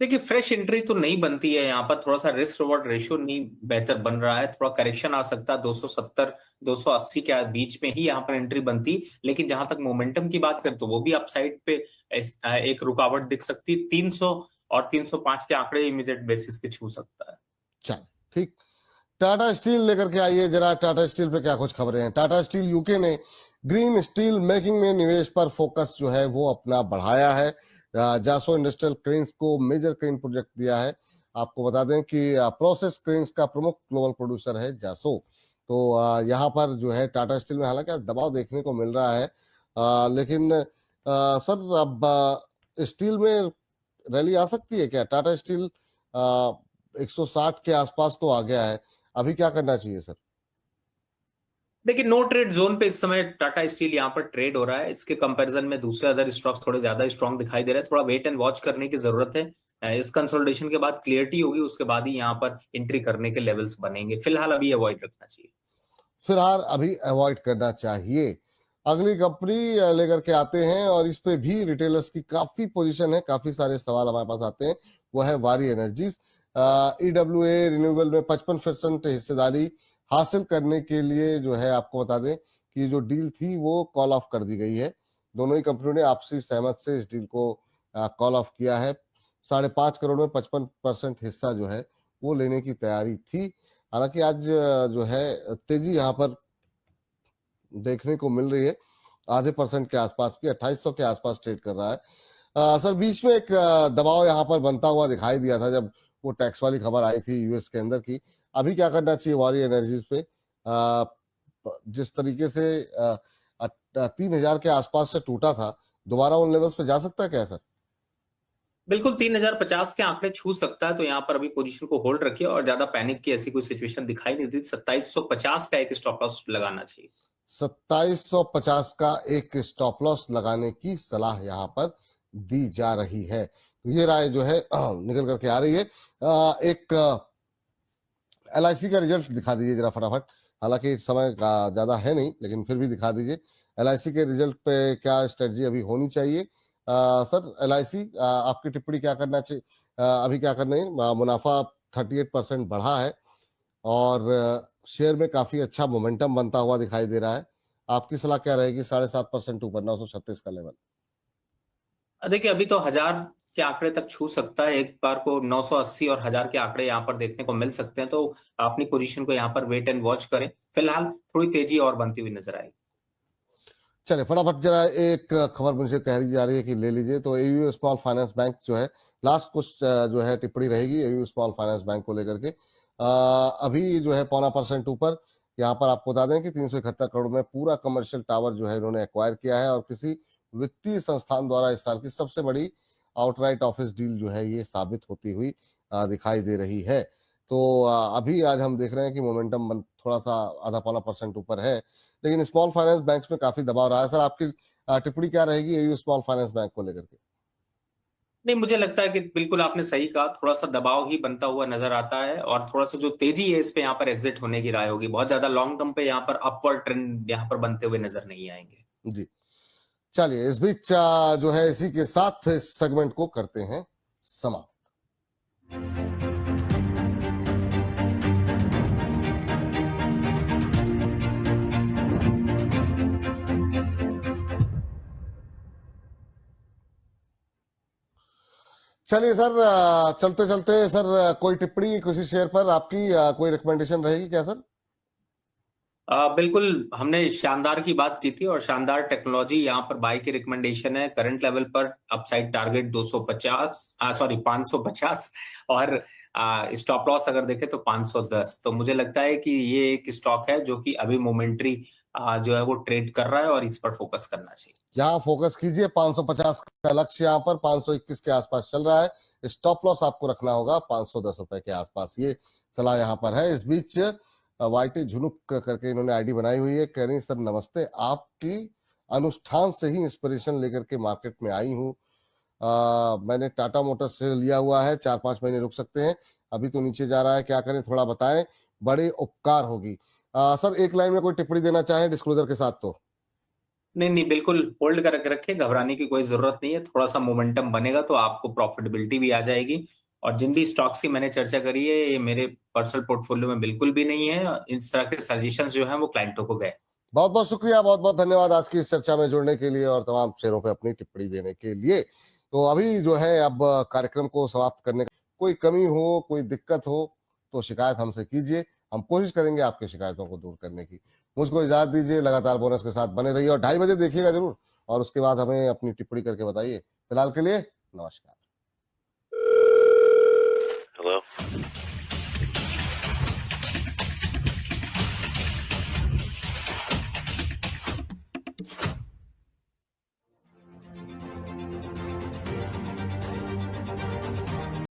देखिए, फ्रेश एंट्री तो नहीं बनती है यहाँ पर, थोड़ा सा रिस्क रिवॉर्ड रेशियो नहीं बेहतर बन रहा है, थोड़ा करेक्शन आ सकता है 270 280 के बीच में ही यहाँ पर एंट्री बनती। लेकिन जहां तक मोमेंटम की बात करें तो वो भी अपसाइड पे एक रुकावट दिख सकती है। 300 और 305 के आंकड़े इमीडिएट बेसिस पे छू सकता है। चल ठीक, टाटा स्टील लेकर के आइए जरा, टाटा स्टील पे क्या कुछ खबरें हैं। टाटा स्टील यूके ने ग्रीन स्टील मेकिंग में निवेश पर फोकस जो है वो अपना बढ़ाया है। जासो इंडस्ट्रियल क्रेन्स को मेजर क्रेन प्रोजेक्ट दिया है। आपको बता दें कि प्रोसेस क्रेन्स का प्रमुख ग्लोबल प्रोड्यूसर है जासो। तो यहाँ पर जो है टाटा स्टील में हालांकि आज दबाव देखने को मिल रहा है, लेकिन सर अब स्टील में रैली आ सकती है क्या? टाटा स्टील 160 के आसपास तो आ गया है, अभी क्या करना चाहिए सर? देखिए, नो ट्रेड जोन पे इस समय टाटा स्टील यहाँ पर ट्रेड हो रहा है। इसके कंपैरिजन में दूसरे अदर स्टॉक्स थोड़े ज्यादा स्ट्रांग दिखाई दे रहे हैं। थोड़ा वेट एंड वॉच करने की जरूरत है। इस कंसोलिडेशन के बाद क्लियरिटी होगी, उसके बाद ही यहाँ पर एंट्री करने के लेवल्स बनेंगे। फिलहाल अभी अवॉइड रखना चाहिए। फिलहाल अभी अवॉइड करना चाहिए। अगली कंपनी लेकर के आते हैं और इस पे भी रिटेलर्स की काफी पोजीशन है, काफी सारे सवाल हमारे पास आते हैं। वो है वारी एनर्जीज। EWA रिन्यूएबल में 55% हिस्सेदारी हासिल करने के लिए जो है आपको बता दें कि जो डील थी वो कॉल ऑफ कर दी गई है। दोनों ही कंपनियों ने आपसी सहमत से इस डील को कॉल ऑफ किया है। 5.5 करोड़ में 55% हिस्सा जो है वो लेने की तैयारी थी। हालांकि आज जो है तेजी यहाँ पर देखने को मिल रही है, आधे % के आसपास की, 2800 के आसपास ट्रेड कर रहा है। सर बीच में एक दबाव यहाँ पर बनता हुआ दिखाई दिया था जब वो टैक्स वाली खबर आई थी यूएस के अंदर की। अभी क्या करना चाहिए वारी एनर्जीज पे? जिस तरीके से 3000 के आसपास से टूटा था, दोबारा उन लेवल्स पे जा सकता है क्या सर? बिल्कुल 3050 के आंकड़े छू सकता है, तो यहाँ पर अभी पोजीशन को होल्ड रखिए और ज्यादा पैनिक की ऐसी कोई सिचुएशन दिखाई नहीं दी। 2750 का एक स्टॉप लॉस लगाना चाहिए। 2750 का एक स्टॉप लॉस लगाने की सलाह यहाँ पर दी जा रही है। तो ये राय जो है निकल करके आ रही है। एक LIC का रिजल्ट दिखा दीजिए जरा फटाफट, हालांकि समय ज्यादा है नहीं लेकिन फिर भी दिखा दीजिए। LIC के रिजल्ट पे क्या स्ट्रेटजी अभी होनी चाहिए? सर LIC आपकी टिप्पणी क्या करना चाहिए? अभी क्या करना है? मुनाफा 38% बढ़ा है और शेयर में काफी अच्छा मोमेंटम बनता हुआ दिखाई दे रहा है। आपकी सलाह क्या रहेगी? 7.5% ऊपर 936 का लेवल। देखिए, अभी तो 1000 के आंकड़े तक छू सकता है। एक बार को 980 और 1000 के आंकड़े यहाँ पर देखने को मिल सकते हैं, तो अपनी पोजीशन को यहाँ पर वेट एंड वॉच करें। फिलहाल थोड़ी तेजी और बनती हुई नजर आएगी। चले फटाफट जरा एक खबर मुझे कह दी जा रही है कि ले लीजिए। तो AU स्मॉल फाइनेंस बैंक जो है लास्ट कुछ जो है टिप्पणी रहेगी AU स्मॉल फाइनेंस बैंक को लेकर के। अभी जो है 0.25% ऊपर। यहाँ पर आपको बता दें कि 371 करोड़ में पूरा कमर्शियल टावर जो है इन्होंने एक्वायर किया है और किसी वित्तीय संस्थान द्वारा इस साल की सबसे बड़ी आउटराइट ऑफिस डील जो है ये साबित होती हुई दिखाई दे रही है। तो अभी आज हम देख रहे हैं कि मोमेंटम थोड़ा सा आधा 0.25% ऊपर है, लेकिन स्मॉल फाइनेंस बैंक्स में काफी दबाव रहा है। सर आपकी टिप्पणी क्या रहेगी AU स्मॉल फाइनेंस बैंक को लेकर के? नहीं, मुझे लगता है कि बिल्कुल आपने सही कहा, थोड़ा सा दबाव ही बनता हुआ नजर आता है और थोड़ा सा जो तेजी है इस पे यहाँ पर एग्जिट होने की राय होगी। बहुत ज्यादा लॉन्ग टर्म पे यहाँ पर अपवर्ड ट्रेंड यहाँ पर बनते हुए नजर नहीं आएंगे। जी चलिए, इस बीच जो है इसी के साथ इस सेगमेंट को करते हैं समाप्त। चलिए सर, चलते चलते सर कोई टिप्पणी किसी शेयर पर आपकी कोई रिकमेंडेशन रहेगी क्या सर? बिल्कुल, हमने शानदार की बात की थी और शानदार टेक्नोलॉजी यहाँ पर बाय की रिकमेंडेशन है। करंट लेवल पर अपसाइड टारगेट 550 और स्टॉप लॉस अगर देखें तो 510। तो मुझे लगता है कि ये एक स्टॉक है जो कि अभी मोमेंट्री जो है वो ट्रेड कर रहा है और इस पर फोकस करना चाहिए। यहाँ फोकस कीजिए। 550 का लक्ष्य यहाँ पर 521 के आसपास चल रहा है। स्टॉप लॉस आपको रखना होगा 510 रुपए के आसपास, ये सलाह यहाँ पर है। इस बीच YT झुनुक करके इन्होंने आईडी बनाई हुई है, कह रही सर नमस्ते, आपकी अनुष्ठान से ही इंस्पिरेशन लेकर के मार्केट में आई हूँ। मैंने टाटा मोटर्स से लिया हुआ है, 4-5 महीने रुक सकते हैं, अभी तो नीचे जा रहा है, क्या करें थोड़ा बताएं, बड़े उपकार होगी। सर एक लाइन में कोई टिप्पणी देना चाहे डिस्क्लोजर के साथ तो? नहीं नहीं, बिल्कुल होल्ड करके रखे, घबराने की कोई जरूरत नहीं है। थोड़ा सा मोमेंटम बनेगा तो आपको प्रॉफिटेबिलिटी भी आ जाएगी। और जिन भी स्टॉक्स की मैंने चर्चा करी है ये मेरे पर्सनल पोर्टफोलियो में बिल्कुल भी नहीं है। इस तरह के सजेशंस जो हैं वो क्लाइंटों को गए। बहुत बहुत शुक्रिया, बहुत बहुत धन्यवाद आज की इस चर्चा में जुड़ने के लिए और तमाम शेयरों पे अपनी टिप्पणी देने के लिए। तो अभी जो है अब कार्यक्रम को समाप्त करने का, कोई कमी हो, कोई दिक्कत हो तो शिकायत हमसे कीजिए, हम कोशिश करेंगे आपकी शिकायतों को दूर करने की। मुझको इजाजत दीजिए, लगातार बोनस के साथ बने रहिए और 2:30 बजे देखिएगा जरूर, और उसके बाद हमें अपनी टिप्पणी करके बताइए। फिलहाल के लिए नमस्कार।